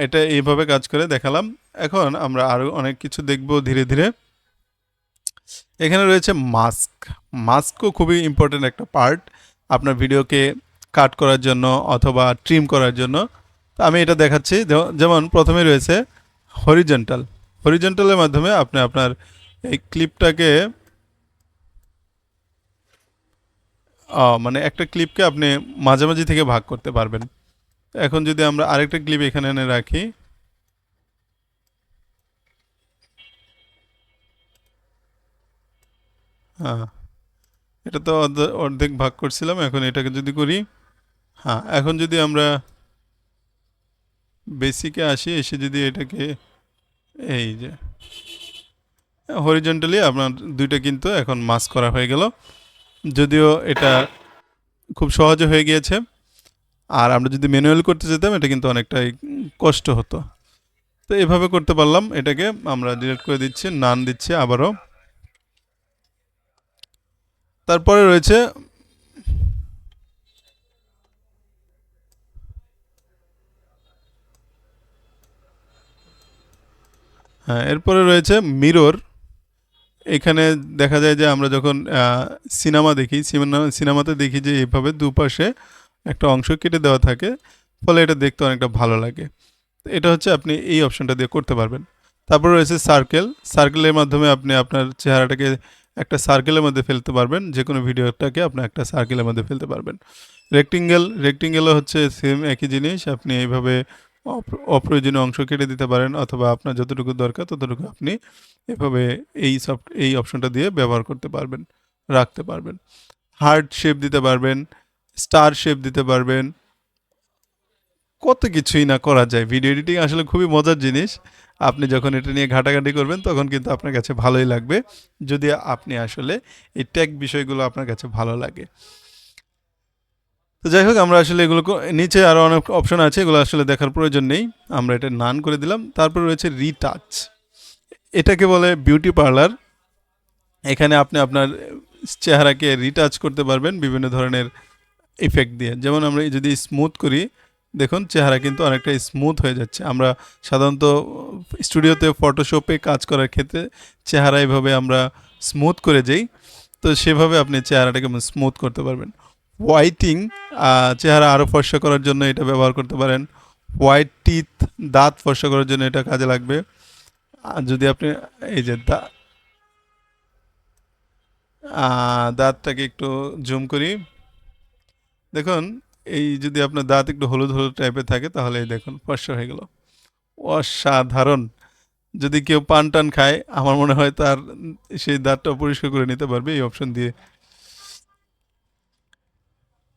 এটা এইভাবে কাজ করে দেখালাম। এখন আমরা আরও অনেক কিছু দেখব ধীরে ধীরে। এখানে রয়েছে মাস্ক, মাস্কও খুবই ইম্পর্টেন্ট একটা পার্ট আপনার ভিডিওকে কাট করার জন্য অথবা ট্রিম করার জন্য। তো আমি এটা দেখাচ্ছি, যেমন প্রথমে রয়েছে হরিজন্টাল, হরিজন্টালের মাধ্যমে আপনি আপনার এই ক্লিপটাকে মানে একটা ক্লিপকে আপনি মাঝামাঝি থেকে ভাগ করতে পারবেন। এখন যদি আমরা আরেকটা ক্লিপ এখানে এনে রাখি, হ্যাঁ এটা তো অর্ধেক ভাগ করছিলাম, এখন এটাকে যদি করি, হ্যাঁ এখন যদি আমরা বেসিকে আসি, এসে যদি এটাকে এই যে হরিজন্টালি আপনার দুইটা কিন্তু এখন মাস্ক করা হয়ে গেল, যদিও এটা খুব সহজে হয়ে গিয়েছে। আর আমরা যদি ম্যানুয়াল করতে যেতাম এটা কিন্তু অনেকটাই কষ্ট হতো। তো এভাবে করতে পারলাম, এটাকে আমরা ডিলিট করে দিচ্ছি, নান দিচ্ছি আবারও। তারপরে রয়েছে হ্যাঁ এরপরে রয়েছে মিরর। এখানে দেখা যায় যে আমরা যখন সিনেমা দেখি, সিনেমাতে দেখি যে এইভাবে দুপাশে একটা অংশ কেটে দেওয়া থাকে, ফলে এটা দেখতে অনেকটা ভালো লাগে। তো এটা হচ্ছে আপনি এই অপশনটা দিয়ে করতে পারবেন। তারপর রয়েছে সার্কেল, সার্কেলের মাধ্যমে আপনি আপনার চেহারাটাকে একটা সার্কেলের মধ্যে ফেলতে পারবেন, যে কোনো ভিডিওটাকে আপনি একটা সার্কেলের মধ্যে ফেলতে পারবেন। রেক্টেঙ্গেল, রেক্টেঙ্গেলও হচ্ছে সেম একই জিনিস, আপনি এইভাবে অপ্রয়োজনীয় অংশ কেটে দিতে পারেন অথবা আপনার যতটুকু দরকার ততটুকু আপনি এভাবে এই অপশনটা দিয়ে ব্যবহার করতে পারবেন, রাখতে পারবেন। হার্ট শেপ দিতে পারবেন, স্টার শেপ দিতে পারবেন, কত কিছুই না করা যায়। ভিডিও এডিটিং আসলে খুবই মজার জিনিস, আপনি যখন এটা নিয়ে ঘাটাঘাটি করবেন তখন কিন্তু আপনার কাছে ভালোই লাগবে, যদি আপনি আসলে এই টেক বিষয়গুলো আপনার কাছে ভালো লাগে। তো যাই হোক, আমরা আসলে এগুলো নিচে আরও অনেক অপশন আছে, এগুলো আসলে দেখার প্রয়োজন নেই, আমরা এটা নান করে দিলাম। তারপর রয়েছে রিটাচ, এটাকে বলে বিউটি পার্লার। এখানে আপনি আপনার চেহারাকে রিটাচ করতে পারবেন বিভিন্ন ধরনের ইফেক্ট দিয়ে। যেমন আমরা যদি স্মুথ করি, দেখুন চেহারা কিন্তু অনেকটা স্মুথ হয়ে যাচ্ছে। আমরা সাধারণত স্টুডিওতে ফটোশপে কাজ করার ক্ষেত্রে চেহারা এভাবে আমরা স্মুথ করে যাই, তো সেভাবে আপনি চেহারাটাকে স্মুথ করতে পারবেন। হোয়াইটিং, চেহারা আরও ফর্সা করার জন্য এটা ব্যবহার করতে পারেন। হোয়াইট টিথ, দাঁত ফর্সা করার জন্য এটা কাজে লাগবে। আর যদি আপনি এই যে দাঁতটাকে একটু জুম করি, দেখুন এই যদি আপনার দাঁত একটু হলুদ হলুদ টাইপের থাকে তাহলে এই দেখুন ফর্সা হয়ে গেল। অসাধারণ। যদি কেউ পান টান খায় আমার মনে হয় তার সেই দাঁতটা পরিষ্কার করে নিতে পারবে এই অপশন দিয়ে।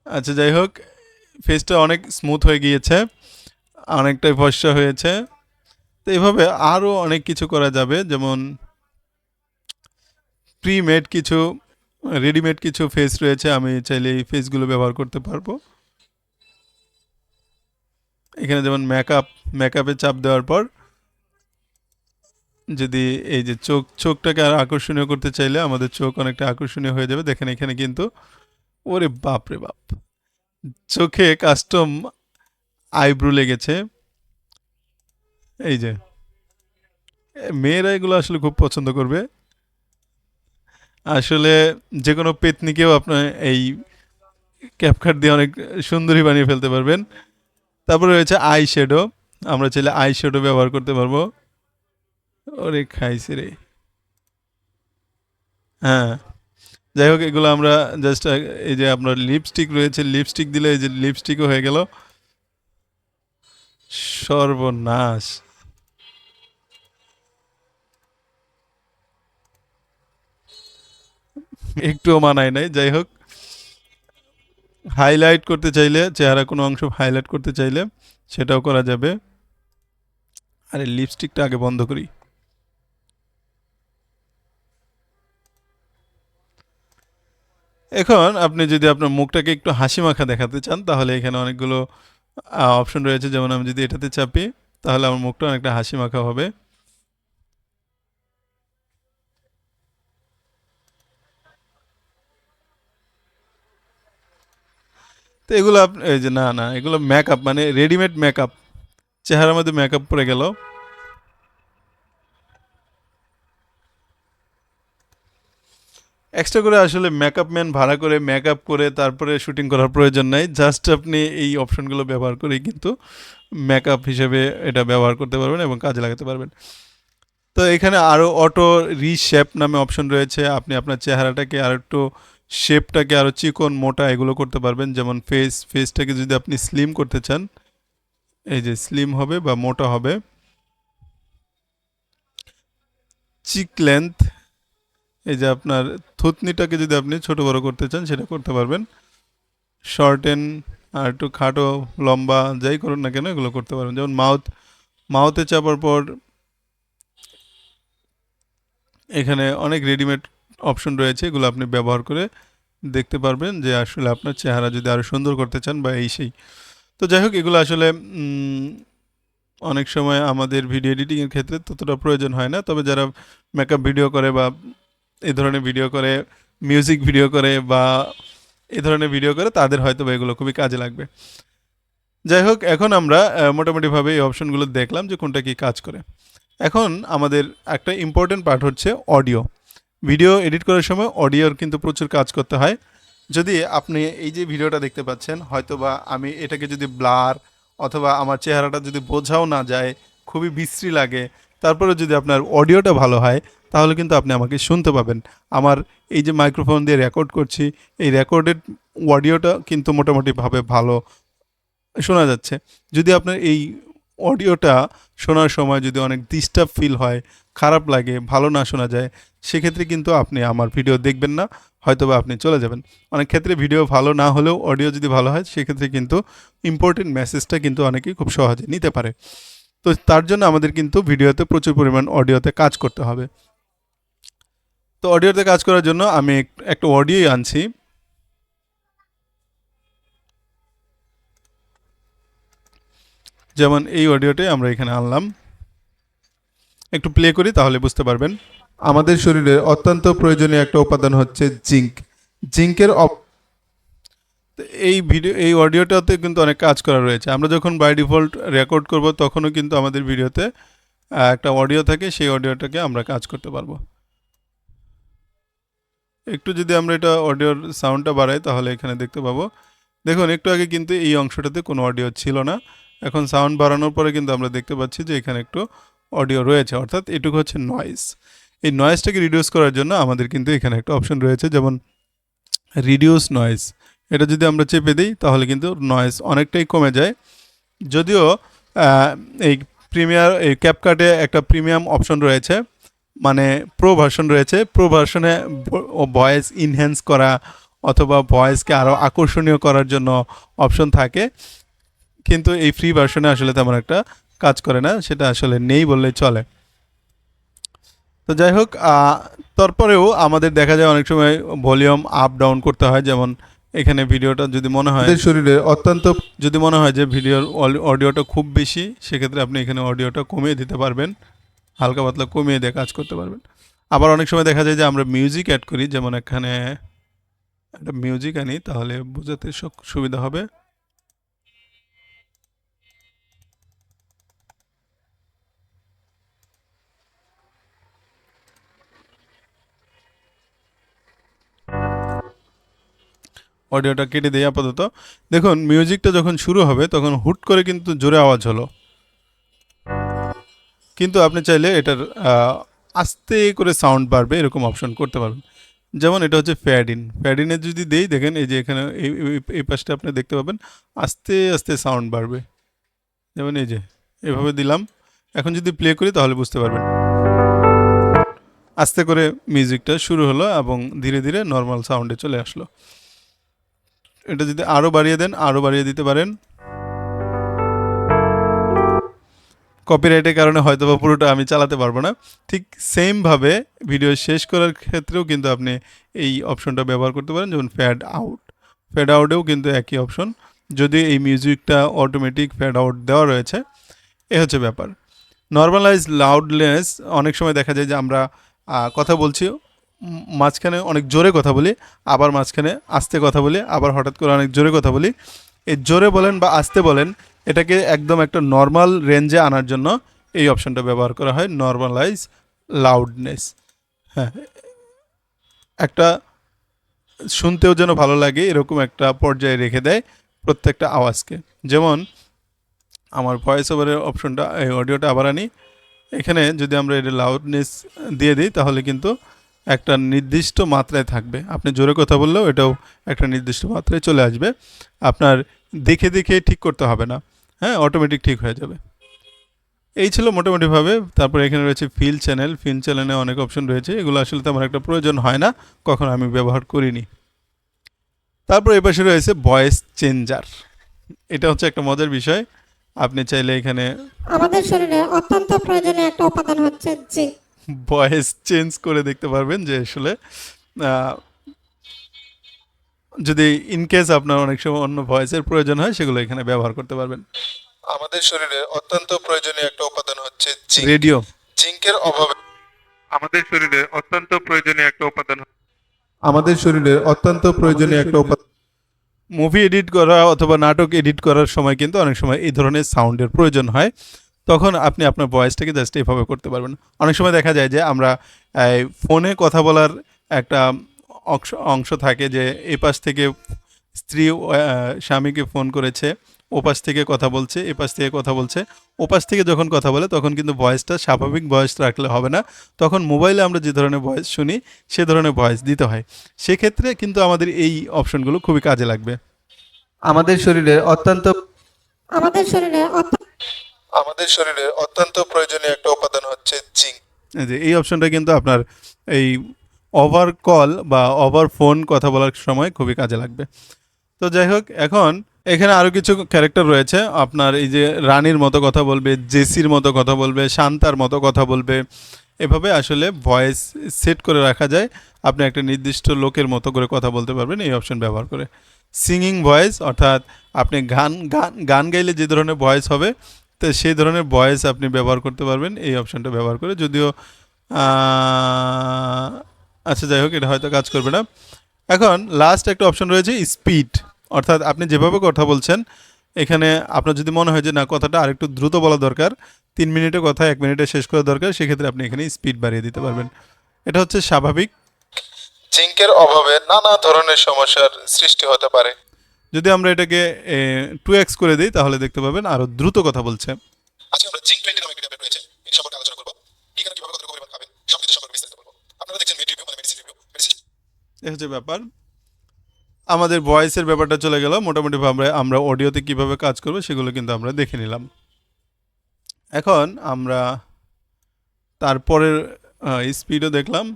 আচ্ছা, যাই হোক, ফেসটা অনেক স্মুথ হয়ে গিয়েছে, অনেকটাই ফর্সা হয়েছে। তো এইভাবে আরও অনেক কিছু করা যাবে, যেমন প্রিমেড কিছু, রেডিমেড কিছু ফেস রয়েছে, আমি চাইলে এই ফেসগুলো ব্যবহার করতে পারবো। এখানে যেমন মেকআপে চাপ দেওয়ার পর যদি এই যে চোখটাকে আর আকর্ষণীয় করতে চাইলে আমাদের চোখ অনেকটা আকর্ষণীয় হয়ে যাবে। দেখেন এখানে কিন্তু, ওরে বাপ রে বাপ, চোখে কাস্টম আইব্রু লেগেছে। এই যে মেয়েরা এগুলো আসলে খুব পছন্দ করবে। আসলে যে কোনো পেতনিকেও আপনার এই ক্যাপকাট দিয়ে অনেক সুন্দরী বানিয়ে ফেলতে পারবেন। তারপরে রয়েছে আই শ্যাডো, আমরা চাইলে আই শ্যাডো ব্যবহার করতে পারবো। ওরে খাইছে রে। হ্যাঁ, যাই হোক, এগুলো আমরা জাস্ট এই যে আপনার লিপস্টিক রয়েছে, লিপস্টিক দিলে এই যে লিপস্টিকও হয়ে গেল। সর্বনাশ। একটুও মানায় নাই। যাই হোক, হাইলাইট করতে চাইলে, চেহারা কোনো অংশ হাইলাইট করতে চাইলে সেটাও করা যাবে। আরে লিপস্টিকটা আগে বন্ধ করি। এখন আপনি যদি আপনার মুখটাকে একটু হাসি মাখা দেখাতে চান তাহলে এখানে অনেকগুলো অপশন রয়েছে। যেমন আমি যদি এটাতে চাপি তাহলে আমার মুখটা অনেকটা হাসি মাখা হবে। তো এগুলো এই যে না এগুলো মেকআপ, মানে রেডিমেড মেকআপ, চেহারার মধ্যে মেকআপ পরে গেল। এক্সট্রা করে আসলে মেকআপ ম্যান ভাড়া করে মেকআপ করে তারপরে শুটিং করার প্রয়োজন নাই। জাস্ট আপনি এই অপশনগুলো ব্যবহার করেই কিন্তু মেকআপ হিসেবে এটা ব্যবহার করতে পারবেন এবং কাজে লাগাতে পারবেন। তো এখানে আরও অটো রিশেপ নামে অপশন রয়েছে। আপনি আপনার চেহারাটাকে আর একটু, শেপটাকে আরও চিকন মোটা এগুলো করতে পারবেন। যেমন ফেসটাকে যদি আপনি স্লিম করতে চান, এই যে স্লিম হবে বা মোটা হবে। চিক লেন্থ, এই যে আপনার থুতনিটাকে যদি আপনি ছোট বড় করতে চান সেটা করতে পারবেন। শর্টেন, আর একটু খাটো লম্বা যাই করুন না কেন এগুলো করতে পারবেন। যেমন মাউথে চাপার পর এখানে অনেক রেডিমেড অপশন রয়েছে, এগুলো আপনি ব্যবহার করে দেখতে পারবেন যে আসলে আপনার চেহারা যদি আরও সুন্দর করতে চান বা এই সেই। তো যাই হোক, এগুলো আসলে অনেক সময় আমাদের ভিডিও এডিটিংয়ের ক্ষেত্রে ততটা প্রয়োজন হয় না। তবে যারা মেকআপ ভিডিও করে বা এই ধরনের ভিডিও করে, মিউজিক ভিডিও করে বা এই ধরনের ভিডিও করে, তাদের হয়তো বা এগুলো খুবই কাজে লাগবে। যাই হোক, এখন আমরা মোটামুটিভাবে এই অপশনগুলো দেখলাম যে কোনটা কি কাজ করে। এখন আমাদের একটা ইম্পর্টেন্ট পার্ট হচ্ছে অডিও। ভিডিও এডিট করার সময় অডিওর কিন্তু প্রচুর কাজ করতে হয়। যদি আপনি এই যে ভিডিওটা দেখতে পাচ্ছেন, হয়তো বা আমি এটাকে যদি ব্লার অথবা আমার চেহারাটা যদি বোঝাও না যায়, খুবই বিশ্রী লাগে, তারপরে যদি আপনার অডিওটা ভালো হয় তাহলে কিন্তু আপনি আমাকে শুনতে পাবেন। আমার এই যে মাইক্রোফোন দিয়ে রেকর্ড করছি, এই রেকর্ডেড অডিওটা কিন্তু মোটামুটিভাবে ভালো শোনা যাচ্ছে। যদি আপনার এই অডিওটা শোনার সময় যদি অনেক ডিস্টার্ব ফিল হয়, খারাপ লাগে, ভালো না শোনা যায়, সেক্ষেত্রে কিন্তু আপনি আমার ভিডিও দেখবেন না, হয়তোবা আপনি চলে যাবেন। অনেক ক্ষেত্রে ভিডিও ভালো না হলেও অডিও যদি ভালো হয় সেক্ষেত্রে কিন্তু ইম্পর্টেন্ট মেসেজটা কিন্তু অনেকেই খুব সহজে নিতে পারে। তো তার জন্য আমাদের কিন্তু ভিডিওতে প্রচুর পরিমাণ অডিওতে কাজ করতে হবে। তো অডিওতে কাজ করার জন্য আমি একটা অডিওই আনছি। যেমন এই অডিওটাই আমরা এখানে আনলাম। একটু প্লে করি তাহলে বুঝতে পারবেন। আমাদের শরীরে অত্যন্ত প্রয়োজনীয় একটা উপাদান হচ্ছে জিঙ্ক। জিঙ্কের এই অডিওটাতে কিন্তু অনেক কাজ করা রয়েছে। আমরা যখন বাই ডিফল্ট রেকর্ড করব তখনও কিন্তু আমাদের ভিডিওতে একটা অডিও থাকে, সেই অডিওটাকে আমরা কাজ করতে পারবো। একটু যদি আমরা এটা অডিওর সাউন্ডটা বাড়াই তাহলে এখানে দেখতে পাবো। দেখুন একটু আগে কিন্তু এই অংশটাতে কোনো অডিও ছিল না, এখন সাউন্ড বাড়ানোর পরে কিন্তু আমরা দেখতে পাচ্ছি যে এখানে একটু অডিও রয়েছে, অর্থাৎ এটুকু হচ্ছে নয়েজ। এই নয়েজটাকে রিডিউস করার জন্য আমাদের কিন্তু এখানে একটা অপশন রয়েছে, যেমন রিডিউস নয়েজ। এটা যদি আমরা চেপে দিই তাহলে কিন্তু নয়েজ অনেকটাই কমে যায়। যদিও এই এই ক্যাপকাটে একটা প্রিমিয়াম অপশন রয়েছে, মানে প্রো ভার্সন রয়েছে। প্রো ভার্সনে ভয়েস ইনহ্যান্স করা অথবা ভয়েসকে আরও আকর্ষণীয় করার জন্য অপশন থাকে, কিন্তু এই ফ্রি ভার্সনে আসলে তেমন একটা কাজ করে না, সেটা আসলে নেই বললেই চলে। তো যাই হোক, তারপরেও আমাদের দেখা যায় অনেক সময় ভলিউম আপ ডাউন করতে হয়। যেমন এখানে ভিডিওটা যদি মনে হয় শরীরে অত্যন্ত যদি মনে হয় যে ভিডিওর অডিওটা খুব বেশি, সেক্ষেত্রে আপনি এখানে অডিওটা কমিয়ে দিতে পারবেন, হালকা পাতলা কমিয়ে দিয়ে কাজ করতে পারবেন। আবার অনেক সময় দেখা যায় যে আমরা মিউজিক অ্যাড করি, যেমন এখানে একটা মিউজিক আনি তাহলে বোঝাতে সুবিধা হবে। অডিওটা কেটে দিই আপাতত। দেখুন মিউজিকটা যখন শুরু হবে তখন হুট করে কিন্তু জোরে আওয়াজ হলো, কিন্তু আপনি চাইলে এটার আস্তে করে সাউন্ড বাড়বে এরকম অপশন করতে পারবেন। যেমন এটা হচ্ছে ফ্যাড ইনে যদি দেই, দেখেন এই যে এখানে এই পাশটা আপনি দেখতে পাবেন আস্তে আস্তে সাউন্ড বাড়বে। যেমন এই যে এভাবে দিলাম, এখন যদি প্লে করি তাহলে বুঝতে পারবেন আস্তে করে মিউজিকটা শুরু হলো এবং ধীরে ধীরে নর্মাল সাউন্ডে চলে আসলো। এটা যদি আরও বাড়িয়ে দেন আরও বাড়িয়ে দিতে পারেন। কপিরাইটের কারণে হয়তো বা পুরোটা আমি চালাতে পারবো না। ঠিক সেমভাবে ভিডিও শেষ করার ক্ষেত্রেও কিন্তু আপনি এই অপশনটা ব্যবহার করতে পারেন, যেমন ফ্যাড আউটেও কিন্তু একই অপশন, যদি এই মিউজিকটা অটোমেটিক ফ্যাড আউট দেওয়া রয়েছে। এ হচ্ছে ব্যাপার। নর্মালাইজ লাউডনেস, অনেক সময় দেখা যায় যে আমরা কথা বলছি, মাঝখানে অনেক জোরে কথা বলি, আবার মাঝখানে আস্তে কথা বলি, আবার হঠাৎ করে অনেক জোরে কথা বলি। এই জোরে বলেন বা আস্তে বলেন, এটাকে একদম একটা নর্মাল রেঞ্জে আনার জন্য এই অপশনটা ব্যবহার করা হয়, নর্মালাইজ লাউডনেস। হ্যাঁ, একটা শুনতেও যেন ভালো লাগে এরকম একটা পর্যায়ে রেখে দেয় প্রত্যেকটা আওয়াজকে। যেমন আমার ভয়েস ওভারের অপশনটা, এই অডিওটা আবার আনি, এখানে যদি আমরা এটা লাউডনেস দিয়ে দিই তাহলে কিন্তু একটা নির্দিষ্ট মাত্রায় থাকবে। আপনি জোরে কথা বললেও এটাও একটা নির্দিষ্ট মাত্রায় চলে আসবে, আপনার দেখে দেখে ঠিক করতে হবে না, হ্যাঁ অটোমেটিক ঠিক হয়ে যাবে। এই ছিল মোটামুটিভাবে। তারপরে এখানে রয়েছে ফিল চ্যানেলে অনেক অপশন রয়েছে, এগুলো আসলে তেমন একটা প্রয়োজন হয় না, কখনো আমি ব্যবহার করিনি। তারপর এই পাশে রয়েছে ভয়েস চেঞ্জার। এটা হচ্ছে একটা মজার বিষয়। আপনি চাইলে এখানে আমাদের শরীরে অত্যন্ত প্রয়োজনীয় একটা উপাদান হচ্ছে জিঙ্ক। ভয়েস চেঞ্জ করে দেখতে পারবেন যে আসলে যদি ইনকেস আপনার অনেক সময় অন্য ভয়েসের প্রয়োজন হয় সেগুলো এখানে ব্যবহার করতে পারবেন। আমাদের শরীরে অত্যন্ত প্রয়োজনীয় একটা উপাদান হচ্ছে রেডিও। জিঙ্কের অভাবে আমাদের শরীরে অত্যন্ত প্রয়োজনীয় একটা উপাদান আমাদের শরীরে অত্যন্ত প্রয়োজনীয় একটা উপাদান মুভি এডিট করা অথবা নাটক এডিট করার সময় কিন্তু অনেক সময় এই ধরনের সাউন্ডের প্রয়োজন হয়, তখন আপনি আপনার ভয়েসটাকে জাস্ট এইভাবে করতে পারবেন। অনেক সময় দেখা যায় যে আমরা ফোনে কথা বলার একটা অংশ থাকে, যে এই পাশ থেকে স্ত্রী স্বামীকে ফোন করেছে, ওপাশ থেকে কথা বলছে, এপাশ থেকে কথা বলছে, ওপাশ থেকে যখন কথা বলে তখন কিন্তু ভয়েসটা স্বাভাবিক ভয়েস রাখলে হবে না, তখন মোবাইলে আমরা যে ধরনের ভয়েস শুনি সে ধরনের ভয়েস দিতে হয়। সেক্ষেত্রে কিন্তু আমাদের এই অপশনগুলো খুবই কাজে লাগবে। আমাদের শরীরে অত্যন্ত আমাদের শরীরে অত্যন্ত প্রয়োজনীয় একটা উপাদান হচ্ছে জিঙ্ক। এই অপশনটা কিন্তু আপনার এই ওভার কল বা ওভার ফোন কথা বলার সময় খুবই কাজে লাগবে। তো যাই হোক, এখন এখানে আরও কিছু ক্যারেক্টার রয়েছে। আপনার এই যে রানীর মতো কথা বলবে, জেসির মতো কথা বলবে, শান্তার মতো কথা বলবে, এভাবে আসলে ভয়েস সেট করে রাখা যায়। আপনি একটা নির্দিষ্ট লোকের মতো করে কথা বলতে পারবেন এই অপশন ব্যবহার করে। সিঙ্গিং ভয়েস, অর্থাৎ আপনি গান গাইলে যে ধরনের ভয়েস হবে তো সেই ধরনের ভয়েস আপনি ব্যবহার করতে পারবেন এই অপশনটা ব্যবহার করে। যদিও আচ্ছা যাই হোক, এটা হয়তো কাজ করবে না। এখন লাস্ট একটা অপশন রয়েছে স্পিড, অর্থাৎ আপনি যেভাবে কথা বলছেন এখানে আপনার যদি মনে হয় যে না কথাটা আরেকটু দ্রুত বলা দরকার, 3 মিনিটের কথা 1 মিনিটে শেষ করা দরকার, সেক্ষেত্রে আপনি এখানে স্পিড বাড়িয়ে দিতে পারবেন। এটা হচ্ছে স্বাভাবিক, জিঙ্কের অভাবে নানা ধরনের সমস্যার সৃষ্টি হতে পারে। যদি আমরা এটাকে 2x করে দিই তাহলে দেখতে পাবেন আরো দ্রুত কথা বলছে। আজকে আমরা জিঙ্ক 20 নামে একটা ট্যাবলেট রয়েছে, এটি সম্পর্কে আলোচনা করব। কি কেন কিভাবে কতটুকু পরিমাণ খাবেন সবকিছু সম্পর্কে বিস্তারিত বলবো। আপনারা দেখছেন মেড রিভিউ, মানে মেডিসিন রিভিউ। এই হচ্ছে ব্যাপার। আমাদের ভয়েসের ব্যাপারটা চলে গেল, মোটামুটি ভাবে আমরা অডিওতে কিভাবে কাজ করব সেগুলো কিন্তু আমরা দেখে নিলাম। এখন আমরা তারপরের স্পিডও দেখলাম।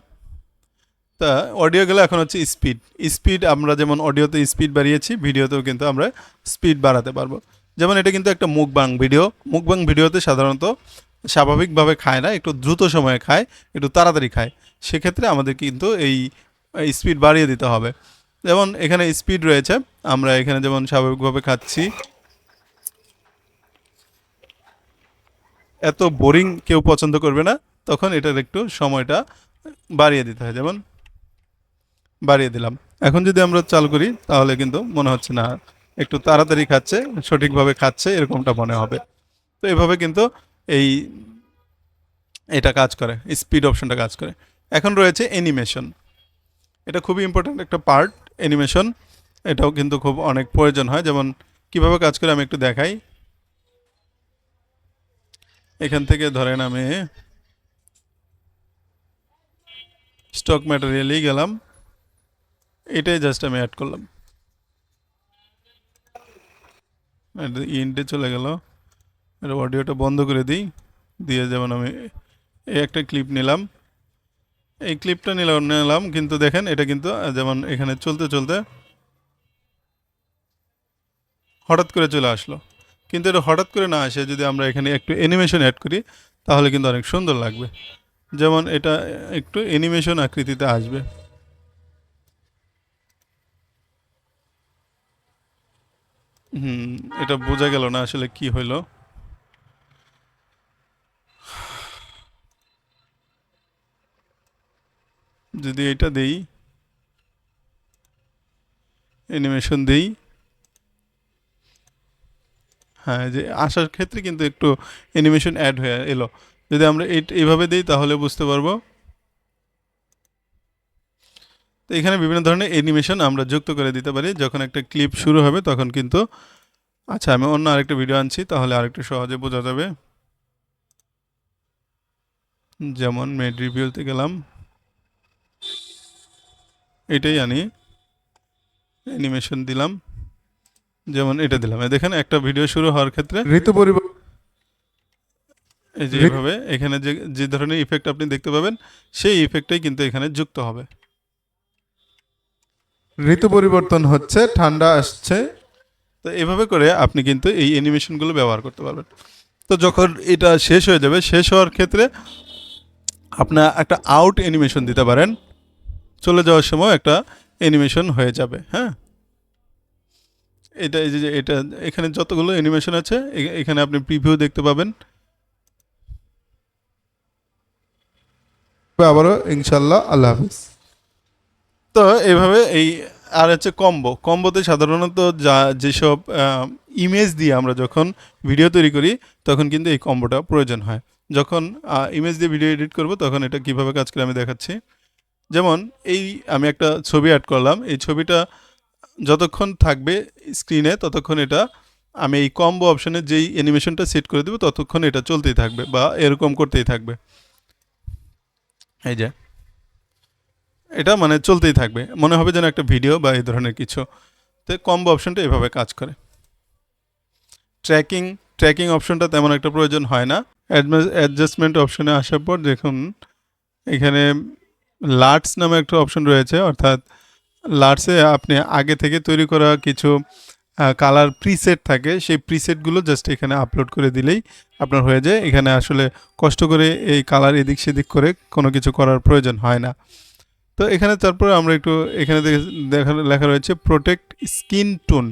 তা অডিও গেলে এখন হচ্ছে স্পিড। স্পিড আমরা যেমন অডিওতে স্পিড বাড়িয়েছি, ভিডিওতেও কিন্তু আমরা স্পিড বাড়াতে পারবো। যেমন এটা কিন্তু একটা মুকবাং ভিডিও। মুকবাং ভিডিওতে সাধারণত স্বাভাবিকভাবে খায় না, একটু দ্রুত সময়ে খায়, একটু তাড়াতাড়ি খায়। সেক্ষেত্রে আমাদের কিন্তু এই স্পিড বাড়িয়ে দিতে হবে। যেমন এখানে স্পিড রয়েছে, আমরা এখানে যেমন স্বাভাবিকভাবে খাচ্ছি, এত বোরিং কেউ পছন্দ করবে না, তখন এটার একটু সময়টা বাড়িয়ে দিতে হয়। যেমন বাড়িয়ে দিলাম। এখন যদি আমরা চালু করি তাহলে কিন্তু মনে হচ্ছে না, একটু তাড়াতাড়ি খাচ্ছে, সঠিকভাবে খাচ্ছে এরকমটা মনে হবে। তো এভাবে কিন্তু এই এটা কাজ করে, স্পিড অপশনটা কাজ করে। এখন রয়েছে অ্যানিমেশন। এটা খুবই ইম্পর্ট্যান্ট একটা পার্ট, অ্যানিমেশন। এটাও কিন্তু খুব অনেক প্রয়োজন হয়। যেমন কিভাবে কাজ করে আমি একটু দেখাই। এখান থেকে ধরেন আমি স্টক ম্যাটেরিয়ালেই গেলাম, এটাই জাস্ট আমি অ্যাড করলাম, ইন্টে চলে গেল। এটা অডিওটা বন্ধ করে দিই, দিয়ে যেমন আমি এই একটা ক্লিপ নিলাম, এই ক্লিপটা নিলাম, কিন্তু দেখেন এটা কিন্তু যেমন এখানে চলতে চলতে হঠাৎ করে চলে আসলো। কিন্তু এটা হঠাৎ করে না আসে, যদি আমরা এখানে একটু অ্যানিমেশন অ্যাড করি তাহলে কিন্তু অনেক সুন্দর লাগবে। যেমন এটা একটু অ্যানিমেশন আকৃতিতে আসবে। এটা বোঝা গেল না আসলে কি হইলো। যদি এটা দেই, অ্যানিমেশন দেই, হ্যাঁ, যে আসার ক্ষেত্রে কিন্তু একটু অ্যানিমেশন অ্যাড হয়ে এলো। যদি আমরা এইভাবে দিই তাহলে বুঝতে পারবো। তো এখানে বিভিন্ন ধরনের অ্যানিমেশন আমরা যুক্ত করে দিতে পারি। যখন একটা ক্লিপ শুরু হবে তখন কিন্তু, আচ্ছা আমি অন্য আরেকটা ভিডিও আনছি তাহলে আরেকটু সহজে বোঝা যাবে। যেমন মেড রিভিউতে গেলাম, এটাই আনি, অ্যানিমেশন দিলাম, যেমন এটা দিলাম। দেখেন একটা ভিডিও শুরু হওয়ার ক্ষেত্রে ঋতু পরিবর্তন এই যে এইভাবে এখানে যে ধরনের ইফেক্ট আপনি দেখতে পাবেন সেই ইফেক্টটাই কিন্তু এখানে যুক্ত হবে। ঋতু পরিবর্তন হচ্ছে, ঠান্ডা আসছে। তো এভাবে করে আপনি কিন্তু এই অ্যানিমেশনগুলো ব্যবহার করতে পারবেন। তো যখন এটা শেষ হয়ে যাবে, শেষ হওয়ার ক্ষেত্রে আপনার একটা আউট অ্যানিমেশন দিতে পারেন, চলে যাওয়ার সময় একটা অ্যানিমেশন হয়ে যাবে। হ্যাঁ, এটা এই যে এটা এখানে যতগুলো অ্যানিমেশন আছে এখানে আপনি প্রিভিউ দেখতে পাবেন। আবারও ইনশাল্লাহ, আল্লাহ হাফিজ। তো এইভাবে এই আর হচ্ছে কম্বোতে সাধারণত যেসব ইমেজ দিয়ে আমরা যখন ভিডিও তৈরি করি তখন কিন্তু এই কম্বোটা প্রয়োজন হয়। যখন ইমেজ দিয়ে ভিডিও এডিট করব তখন এটা কিভাবে কাজ করে আমি দেখাচ্ছি। যেমন এই আমি একটা ছবি অ্যাড করলাম, এই ছবিটা যতক্ষণ থাকবে স্ক্রিনে ততক্ষণ এটা আমি এই কম্বো অপশনে যেই অ্যানিমেশনটা সেট করে দেবো ততক্ষণ এটা চলতেই থাকবে বা এরকম করতেই থাকবে। এই যে এটা মানে চলতেই থাকবে, মনে হবে যেন একটা ভিডিও বা এই ধরনের কিছু। তো কম্বো অপশনটা এভাবে কাজ করে। ট্র্যাকিং অপশনটা তেমন একটা প্রয়োজন হয় না। অ্যাডজাস্টমেন্ট অপশনে আসার পর দেখুন এখানে লার্টস নামে একটা অপশন রয়েছে, অর্থাৎ লার্টসে আপনি আগে থেকে তৈরি করা কিছু কালার প্রিসেট থাকে, সেই প্রিসেটগুলো জাস্ট এখানে আপলোড করে দিলেই আপনার হয়ে যায়। এখানে আসলে কষ্ট করে এই কালার এদিক সেদিক করে কোনো কিছু করার প্রয়োজন হয় না। তো এখানে তারপরে আমরা একটু এখানে লেখা রয়েছে প্রোটেক্ট স্কিন টোন।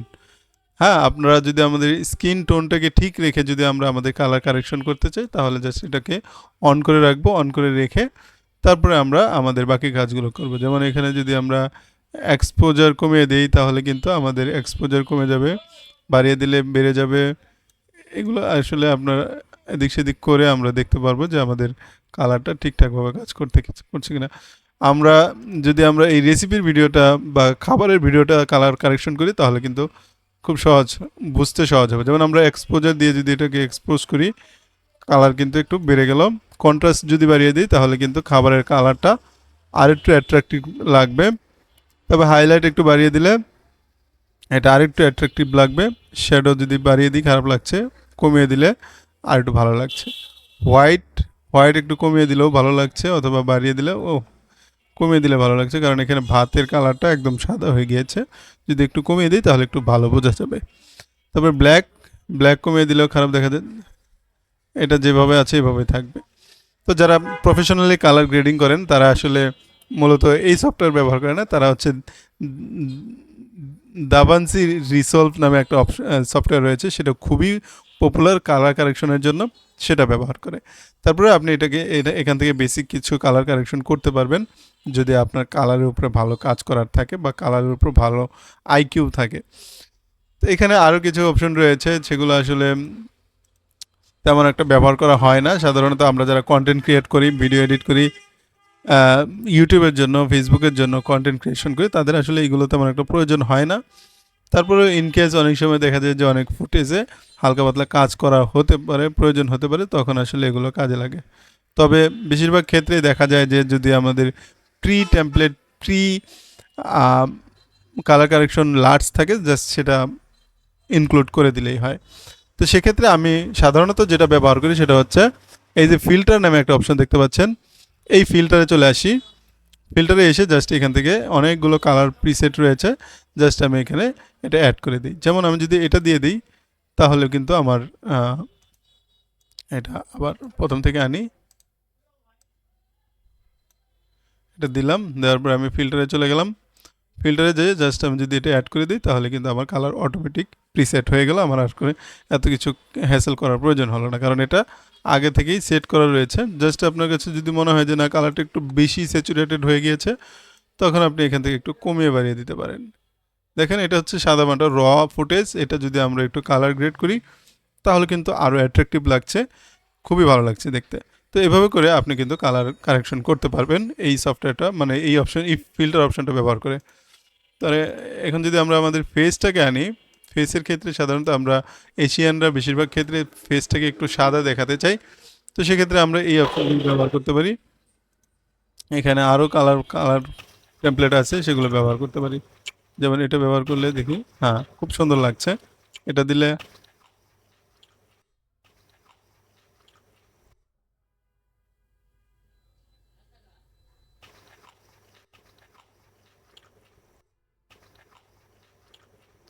হ্যাঁ, আপনারা যদি আমাদের স্কিন টোনটাকে ঠিক রেখে যদি আমরা আমাদের কালার কারেকশন করতে চাই তাহলে জাস্ট এটাকে অন করে রাখবো, অন করে রেখে তারপরে আমরা আমাদের বাকি কাজগুলো করব। যেমন এখানে যদি আমরা এক্সপোজার কমিয়ে দিই তাহলে কিন্তু আমাদের এক্সপোজার কমে যাবে, বাড়িয়ে দিলে বেড়ে যাবে। এগুলো আসলে আপনার এদিক সেদিক করে আমরা দেখতে পারবো যে আমাদের কালারটা ঠিকঠাকভাবে কাজ করছে কিনা। আমরা এই রেসিপির ভিডিওটা বা খাবারের ভিডিওটা কালার কারেকশন করি তাহলে কিন্তু খুব বুঝতে সহজ হবে। যেমন আমরা এক্সপোজার দিয়ে যদি এটাকে এক্সপোজ করি কালার কিন্তু একটু বেড়ে গেল। কন্ট্রাস্ট যদি বাড়িয়ে দিই তাহলে কিন্তু খাবারের কালারটা আরেকটু অ্যাট্রাকটিভ লাগবে। তবে হাইলাইট একটু বাড়িয়ে দিলে এটা আরেকটু অ্যাট্রাকটিভ লাগবে। শ্যাডো যদি বাড়িয়ে দিই খারাপ লাগছে, কমিয়ে দিলে আর একটু ভালো লাগছে। হোয়াইট একটু কমিয়ে দিলেও ভালো লাগছে, অথবা বাড়িয়ে দিলেও কমিয়ে দিলে ভালো লাগছে, কারণ এখানে ভাতের কালারটা একদম সাদা হয়ে গিয়েছে। যদি একটু কমিয়ে দিই তাহলে একটু ভালো বোঝা যাবে। তারপর ব্ল্যাক কমিয়ে দিলেও খারাপ দেখা যায়। এটা যেভাবে আছে এভাবেই থাকবে। তো যারা প্রফেশনালি কালার গ্রেডিং করেন তারা আসলে মূলত এই সফটওয়্যার ব্যবহার করে না, তারা হচ্ছে দাভান্সি রিসলভ নামে একটা সফটওয়্যার রয়েছে, সেটা খুবই পপুলার কালার কারেকশনের জন্য, সেটা ব্যবহার করে। তারপরে আপনি এখান থেকে বেসিক কিছু কালার কারেকশন করতে পারবেন যদি আপনার কালারের উপরে ভালো কাজ করার থাকে বা কালারের উপর ভালো আইকিউ থাকে। তো এখানে আরও কিছু অপশন রয়েছে যেগুলো আসলে তেমন একটা ব্যবহার করা হয় না। সাধারণত আমরা যারা কন্টেন্ট ক্রিয়েট করি, ভিডিও এডিট করি, ইউটিউবের জন্য, ফেসবুকের জন্য কন্টেন্ট ক্রিয়েশন করি, তাদের আসলে এইগুলো তেমন একটা প্রয়োজন হয় না। তারপরে ইনকেস অনেক সময় দেখা যায় যে অনেক ফুটেজে হালকা পাতলা কাজ করা হতে পারে, প্রয়োজন হতে পারে, তখন আসলে এগুলো কাজে লাগে। তবে বেশিরভাগ ক্ষেত্রে দেখা যায় যে যদি আমাদের প্রি কালার কারেকশন লার্জ থাকে, জাস্ট সেটা ইনক্লুড করে দিলেই হয়। তো সেক্ষেত্রে আমি সাধারণত যেটা ব্যবহার করি সেটা হচ্ছে এই যে ফিল্টার নামে একটা অপশন দেখতে পাচ্ছেন, এই ফিল্টারে চলে আসি। ফিল্টারে এসে জাস্ট এখান থেকে অনেকগুলো কালার প্রিসেট রয়েছে, জাস্ট আমি এখানে এটা অ্যাড করে দিই। যেমন আমি যদি এটা দিয়ে দিই তাহলে কিন্তু আমার এটা আবার প্রথম থেকে আনি, এটা দিলাম, দেওয়ার পর আমি ফিল্টারে চলে গেলাম। ফিল্টারে যেয়ে জাস্ট আমি যদি এটা অ্যাড করে দিই তাহলে কিন্তু আমার কালার অটোমেটিক প্রিসেট হয়ে গেল। আমার আর করে এত কিছু হ্যাসেল করার প্রয়োজন হলো না, কারণ এটা আগে থেকেই সেট করা রয়েছে। জাস্ট আপনার কাছে যদি মনে হয় যে না কালারটা একটু বেশি স্যাচুরেটেড হয়ে গিয়েছে, তখন আপনি এখান থেকে একটু কমিয়ে বাড়িয়ে দিতে পারেন। দেখেন এটা হচ্ছে সাদা মাটা র ফুটেজ, এটা যদি আমরা একটু কালার গ্রেড করি তাহলে কিন্তু আরও অ্যাট্রাকটিভ লাগছে, খুবই ভালো লাগছে দেখতে। তো এভাবে করে আপনি কিন্তু কালার কারেকশন করতে পারবেন এই সফটওয়্যারটা, মানে এই ফিল্টার অপশনটা ব্যবহার করে। তাহলে এখন যদি আমরা আমাদের ফেসটাকে আনি, ফেসের ক্ষেত্রে সাধারণত আমরা এশিয়ানরা বেশিরভাগ ক্ষেত্রে ফেসটাকে একটু সাদা দেখাতে চাই। তো সেক্ষেত্রে আমরা এই অপশনগুলো ব্যবহার করতে পারি। এখানে আরও কালার টেমপ্লেট আছে, সেগুলো ব্যবহার করতে পারি। যেমন এটা ব্যবহার করলে দেখি, হ্যাঁ খুব সুন্দর লাগছে। এটা দিলে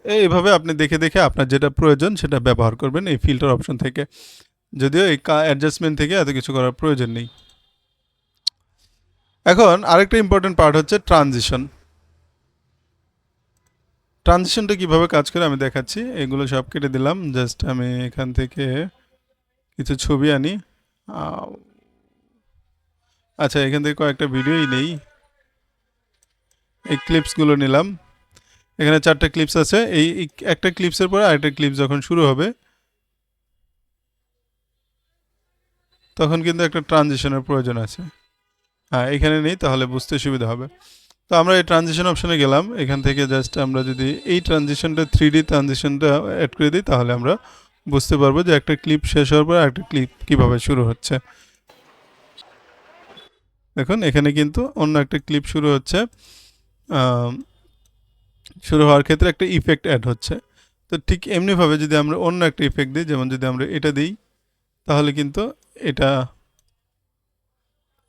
এইভাবে আপনি দেখে দেখে আপনার যেটা প্রয়োজন সেটা ব্যবহার করবেন এই ফিল্টার অপশন থেকে। যদিও এই অ্যাডজাস্টমেন্ট থেকে এত কিছু করার প্রয়োজন নেই। এখন আরেকটা ইম্পর্টেন্ট পার্ট হচ্ছে ট্রানজিশন। ট্রানজিশনটা কীভাবে কাজ করে আমি দেখাচ্ছি। এগুলো সব কেটে দিলাম, জাস্ট আমি এখান থেকে কিছু ছবি আনি। আচ্ছা, এখান থেকে কয়েকটা ভিডিওই নেই, এই ক্লিপসগুলো নিলাম। এখানে 4টা ক্লিপস আছে। এই একটা ক্লিপসের পরে আরেকটা ক্লিপস যখন শুরু হবে তখন কিন্তু একটা ট্রানজিশনের প্রয়োজন আছে। হ্যাঁ, এখানে নেই, তাহলে বুঝতে সুবিধা হবে। তো আমরা এই ট্রানজিশন অপশনে গেলাম, এখান থেকে জাস্ট আমরা যদি এই ট্রানজিশনটা 3D ট্রানজিশনটা অ্যাড করে দিই তাহলে আমরা বুঝতে পারবো যে একটা ক্লিপ শেষ হওয়ার পর একটা ক্লিপ কীভাবে শুরু হচ্ছে। দেখুন এখানে কিন্তু অন্য একটা ক্লিপ শুরু হচ্ছে, শুরু হওয়ার ক্ষেত্রে একটা ইফেক্ট অ্যাড হচ্ছে। তো ঠিক এমনিভাবে যদি আমরা অন্য একটা ইফেক্ট দিই, যেমন যদি আমরা এটা দিই তাহলে কিন্তু এটা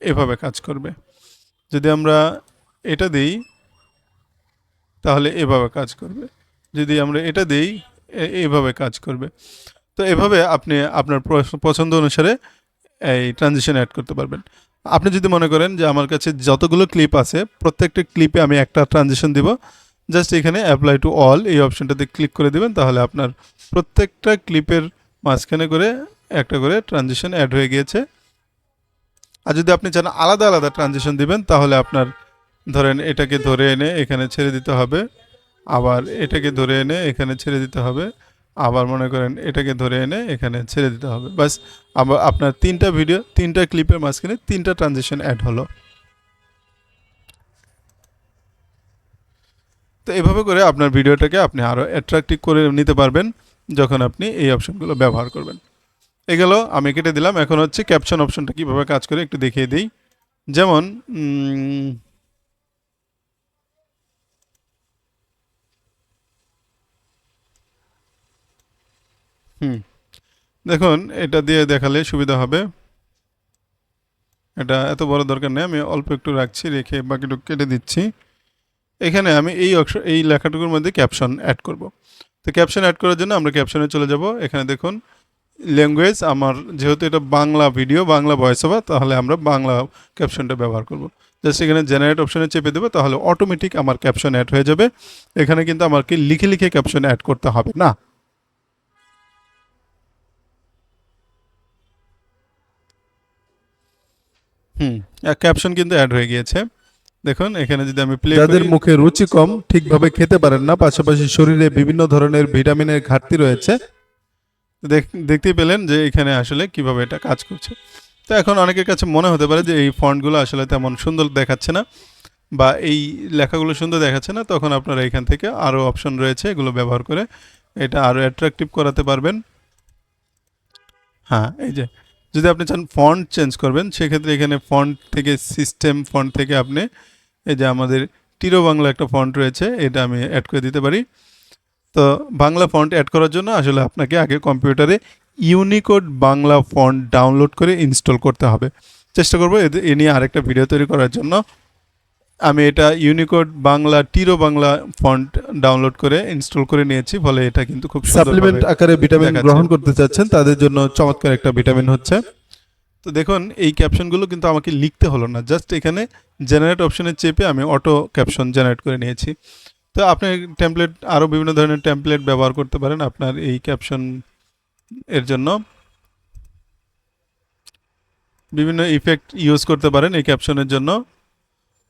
এভাবে কাজ করবে। যদি আমরা এটা দিই তাহলে এভাবে কাজ করবে। যদি আমরা এটা দিই এভাবে কাজ করবে। তো এভাবে আপনি আপনার পছন্দ অনুসারে এই ট্রানজিশন অ্যাড করতে পারবেন। আপনি যদি মনে করেন যে আমার কাছে যতগুলো ক্লিপ আছে প্রত্যেকটা ক্লিপে আমি একটা ট্রানজিশন দিব, জাস্ট এখানে অ্যাপ্লাই টু অল এই অপশনটাতে ক্লিক করে দিবেন, তাহলে আপনার প্রত্যেকটা ক্লিপের মাঝখানে করে একটা করে ট্রানজিশন অ্যাড হয়ে গিয়েছে। আর যদি আপনি চান আলাদা আলাদা ট্রানজিশন দিবেন, তাহলে আপনার ধরেন এটাকে ধরে এনে এখানে ছেড়ে দিতে হবে, আবার এটাকে ধরে এনে এখানে ছেড়ে দিতে হবে, আবার মনে করেন এটাকে ধরে এনে এখানে ছেড়ে দিতে হবে। বাস আবার আপনার তিনটা ভিডিও, তিনটা ক্লিপের মাঝখানে তিনটা ট্রানজিশন অ্যাড হলো। তো এভাবে করে আপনার ভিডিওটাকে আপনি আরও অ্যাট্রাকটিভ করে নিতে পারবেন যখন আপনি এই অপশনগুলো ব্যবহার করবেন। এগুলো আমি কেটে দিলাম। এখন হচ্ছে ক্যাপশন অপশনটা কীভাবে কাজ করে একটু দেখিয়ে দিই। যেমন দেখুন, এটা দিয়ে দেখালে সুবিধা হবে। এটা এত বড় দরকার নেই, আমি অল্প একটু রাখছি, রেখে বাকিটুকু কেটে দিচ্ছি। এখানে আমি এই লেখাটুকুর মধ্যে ক্যাপশন অ্যাড করব। তো ক্যাপশন অ্যাড করার জন্য আমরা ক্যাপশনে চলে যাব। এখানে দেখুন ল্যাঙ্গুয়েজ, আমার যেহেতু এটা Bangla video, Bangla voice over, তাহলে আমরা বাংলা ক্যাপশনটা ব্যবহার করব। জাস্ট এখানে জেনারেট অপশনে চেপে দেবো, তাহলে অটোমেটিক আমার ক্যাপশন অ্যাড হয়ে যাবে। এখানে কিন্তু আমাকে লিখে লিখে ক্যাপশন অ্যাড করতে হবে না। ক্যাপশন কিন্তু অ্যাড হয়ে গিয়েছে। দেখুন এখানে যদি আমি প্লে যাদের করি, মুখে রুচি কম, ঠিকভাবে খেতে পারেন না, পাশাপাশি শরীরে বিভিন্ন ধরনের ভিটামিনের ঘাটতি রয়েছে। দেখতেই পেলেন যে এখানে আসলে কিভাবে এটা কাজ করছে। তো এখন অনেকের কাছে মনে হতে পারে যে এই ফন্টগুলো আসলে তেমন সুন্দর দেখাচ্ছে না, বা এই লেখাগুলো সুন্দর দেখাচ্ছে না, তখন আপনারা এখান থেকে আরও অপশন রয়েছে, এগুলো ব্যবহার করে এটা আরও অ্যাট্রাকটিভ করাতে পারবেন। হ্যাঁ, এই যে যদি আপনি চান ফন্ট চেঞ্জ করবেন, সেক্ষেত্রে এখানে ফন্ট থেকে সিস্টেম ফন্ট থেকে আপনি এই যে আমাদের টিরো বাংলা একটা ফন্ট রয়েছে, এটা আমি অ্যাড করে দিতে পারি। তো বাংলা ফন্ট অ্যাড করার জন্য আসলে আপনাকে আগে কম্পিউটারে ইউনিকোড বাংলা ফন্ট ডাউনলোড করে ইনস্টল করতে হবে। চেষ্টা করবো এ নিয়ে আরেকটা ভিডিও তৈরি করার জন্য। আমি এটা Unicode Bangla Tiro Bangla font download করে ইনস্টল করে নিয়েছি, ফলে এটা কিন্তু খুব সাপ্লিমেন্ট সুন্দরভাবে আকারে ভিটামিন দেখাচ্ছে। গ্রহণ করতে চাচ্ছেন, তাদের জন্য চমৎকার একটা ভিটামিন হচ্ছে। তো দেখুন এই ক্যাপশনগুলো কিন্তু আমাকে লিখতে হলো না, জাস্ট এখানে জেনারেট অপশনে চেপে আমি অটো ক্যাপশন জেনারেট করে নিয়েছি। তো আপনি টেমপ্লেট, আরও বিভিন্ন ধরনের টেমপ্লেট ব্যবহার করতে পারেন আপনার এই ক্যাপশন এর জন্য। বিভিন্ন ইফেক্ট ইউজ করতে পারেন এই ক্যাপশনের জন্য।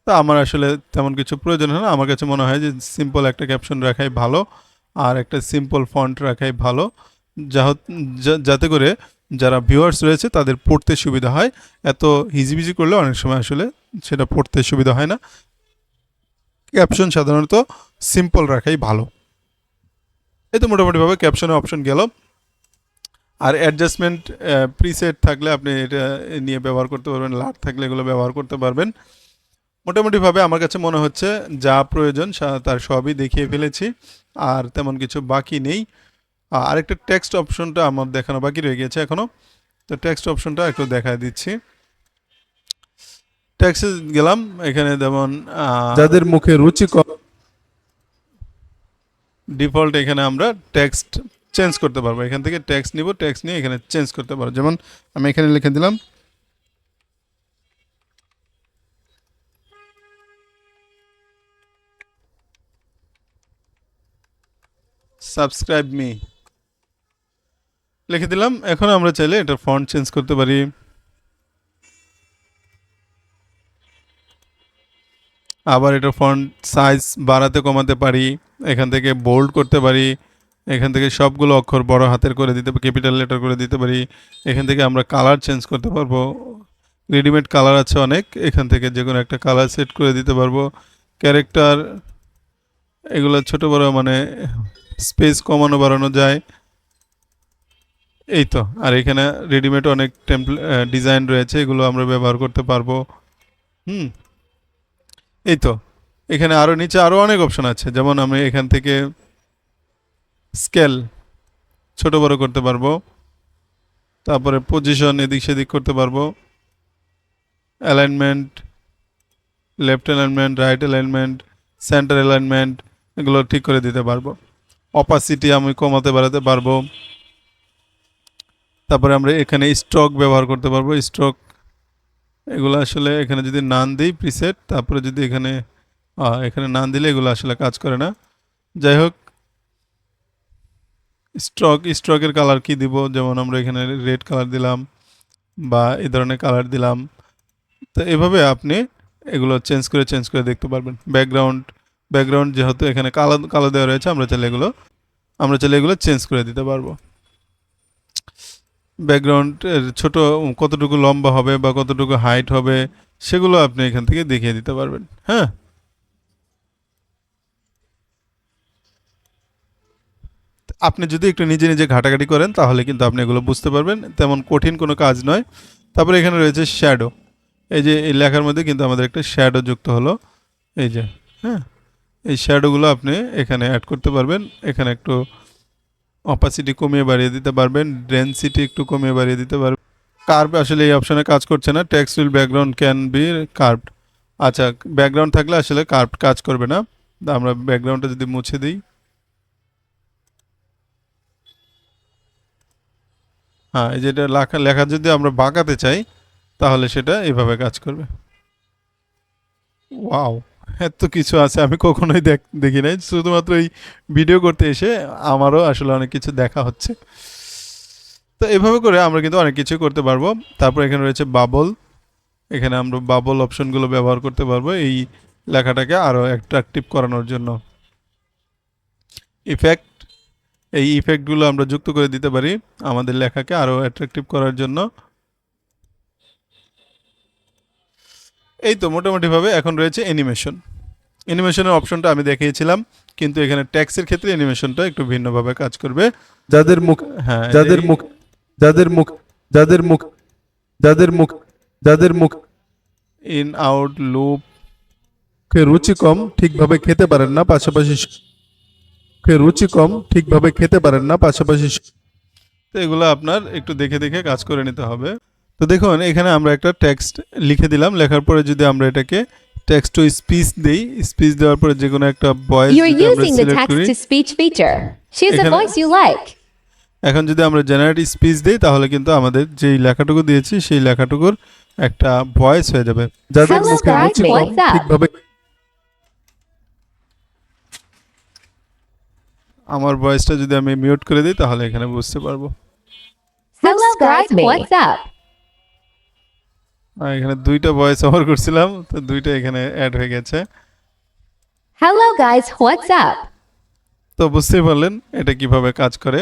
তা আমার আসলে তেমন কিছু প্রয়োজন হয় না। আমার কাছে মনে হয় যে সিম্পল একটা ক্যাপশন রাখাই ভালো, আর একটা সিম্পল ফন্ট রাখাই ভালো, যাতে করে যারা ভিউয়ার্স রয়েছে তাদের পড়তে সুবিধা হয়। এত হিজিবিজি করলে অনেক সময় আসলে সেটা পড়তে সুবিধা হয় না। ক্যাপশন সাধারণত সিম্পল রাখাই ভালো। এই তো মোটামুটিভাবে ক্যাপশনের অপশন গেল। আর অ্যাডজাস্টমেন্ট প্রিসেট থাকলে আপনি এটা নিয়ে ব্যবহার করতে পারবেন, লাট থাকলে এগুলো ব্যবহার করতে পারবেন। মোটামুটিভাবে আমার কাছে মনে হচ্ছে যা প্রয়োজন তার সবই দেখিয়ে ফেলেছি, আর তেমন কিছু বাকি নেই। আরেকটা টেক্সট অপশনটা আমার দেখানো বাকি রয়ে গেছে এখনও। তো টেক্সট অপশনটা একটু দেখা দিচ্ছি। টেক্সটে গেলাম, এখানে যেমন যাদের মুখে রুচি কম, ডিফল্ট এখানে আমরা টেক্সট চেঞ্জ করতে পারবো। এখান থেকে টেক্সট নিব, টেক্সট নিয়ে এখানে চেঞ্জ করতে পারবো। যেমন আমি এখানে লিখে দিলাম সাবস্ক্রাইব মি, লিখে দিলাম। এখন আমরা চাইলে এটার ফন্ট চেঞ্জ করতে পারি। আবার এটা ফন্ট সাইজ বাড়াতে কমাতে পারি, এখান থেকে বোল্ড করতে পারি, এখান থেকে সবগুলো অক্ষর বড় হাতের করে দিতে পারি, ক্যাপিটাল লেটার করে দিতে পারি। এখান থেকে আমরা কালার চেঞ্জ করতে পারবো, রেডিমেড কালার আছে অনেক, এখান থেকে যে কোনো একটা কালার সেট করে দিতে পারবো। ক্যারেক্টার এগুলো ছোট বড় মানে স্পেস কমানো বাড়ানো যায়। এই তো। আর এখানে রেডিমেড অনেক ডিজাইন রয়েছে, এগুলো আমরা ব্যবহার করতে পারবো। এই তো। এখানে আরও নিচে আরও অনেক অপশন আছে, যেমন আমি এখান থেকে স্কেল ছোট বড় করতে পারবো, তারপরে পজিশন এদিক সেদিক করতে পারবো, alignment, left alignment, right alignment, centre alignment, এগুলো ঠিক করে দিতে পারবো। অপাসিটি আমি কমাতে বাড়াতে পারবো। তারপরে আমরা এখানে স্ট্রোক ব্যবহার করতে পারবো। স্ট্রোক এগুলো আসলে এখানে যদি নান দিই প্রিসেট, তারপরে যদি এখানে এখানে না দিলে এগুলো আসলে কাজ করে না। যাই হোক, স্ট্রকের কালার কি দিব, যেমন আমরা এখানে রেড কালার দিলাম বা এই ধরনের কালার দিলাম। তো এভাবে আপনি এগুলো চেঞ্জ করে দেখতে পারবেন। ব্যাকগ্রাউন্ড যেহেতু এখানে কালো কালো দেওয়া রয়েছে, আমরা চাইলে এগুলো চেঞ্জ করে দিতে পারবো। ব্যাকগ্রাউন্ডের ছোট কতটুকু লম্বা হবে বা কতটুকু হাইট হবে সেগুলো আপনি এখান থেকে দেখিয়ে দিতে পারবেন। হ্যাঁ, আপনি যদি একটু নিজে নিজে ঘাটাঘাটি করেন তাহলে কিন্তু আপনি এগুলো বুঝতে পারবেন, তেমন কঠিন কোনো কাজ নয়। তারপরে এখানে রয়েছে শ্যাডো। এই যে এই লেখার মধ্যে কিন্তু আমাদের একটা শ্যাডো যুক্ত হলো, এই যে। হ্যাঁ, এই শ্যাডোগুলো আপনি এখানে অ্যাড করতে পারবেন। এখানে একটু অপাসিটি কমিয়ে বাড়িয়ে দিতে পারবেন, ডেনসিটি একটু কমিয়ে বাড়িয়ে দিতে পারবেন। কার্ভ আসলে এই অপশনে কাজ করছে না। Text will background can be curved. আচ্ছা, ব্যাকগ্রাউন্ড থাকলে আসলে কার্ভড কাজ করবে না। আমরা ব্যাকগ্রাউন্ডটা যদি মুছে দিই, হ্যাঁ, এই যেটা লেখা যদি আমরা বাঁকাতে চাই তাহলে সেটা এইভাবে কাজ করবে। ওয়াও, এত কিছু আছে আমি কখনোই দেখি নাই। শুধুমাত্র এই ভিডিও করতে এসে আমারও আসলে অনেক কিছু দেখা হচ্ছে। তো এভাবে করে আমরা কিন্তু অনেক কিছু করতে পারবো। তারপর এখানে রয়েছে বাবল। এখানে আমরা বাবল অপশনগুলো ব্যবহার করতে পারবো এই লেখাটাকে আরও অ্যাট্রাকটিভ করানোর জন্য। ইফেক্ট, এই ইফেক্টগুলো আমরা যুক্ত করে দিতে পারি আমাদের লেখাকে আরও অ্যাট্রাকটিভ করার জন্য। এই তো মোটামুটিভাবে। এখন রয়েছে অ্যানিমেশনের অপশনটা আমি দেখিয়েছিলাম, কিন্তু এখানে ট্যাক্সের ক্ষেত্রে অ্যানিমেশনটা একটু ভিন্নভাবে কাজ করবে। যাদের মুখ হ্যাঁ, যাদের মুখ যাদের মুখ যাদের মুখ যাদের মুখ যাদের মুখ ইন আউট লুপ, রুচি কম ঠিকভাবে খেতে পারেন না, পাশাপাশি তো এগুলো আপনার একটু দেখে দেখে কাজ করে নিতে হবে। তো দেখুন, এখানে আমরা একটা টেক্সট লিখে দিলাম। লেখার পরে যদি আমরা এটাকে টেক্সট টু স্পিচ দেই, স্পিচ দেওয়ার পরে যে কোনো একটা ভয়েস You're যদি আমরা using the সিলেক্ট করি, text-to-speech feature. Choose a এখানে- voice you like. এখন যদি আমরা জেনারেট স্পিচ দেই তাহলে কিন্তু আমাদের যেই লেখাটুকু দিয়েছি সেই লেখাটুকুর একটা ভয়েস হয়ে যাবে। যাদের Hello, মুখে guys, রুচি কম what's up? ঠিকভাবে আমার ভয়েসটা যদি আমি মিউট করে দিই তাহলে এখানে বুঝতে পারবো। Hello guys, what's up? আর এখানে দুইটা ভয়েস ওভার করছিলাম, তো দুইটা এখানে অ্যাড হয়ে গেছে। Hello guys, what's up? তো বুঝতেই পারলেন এটা কিভাবে কাজ করে।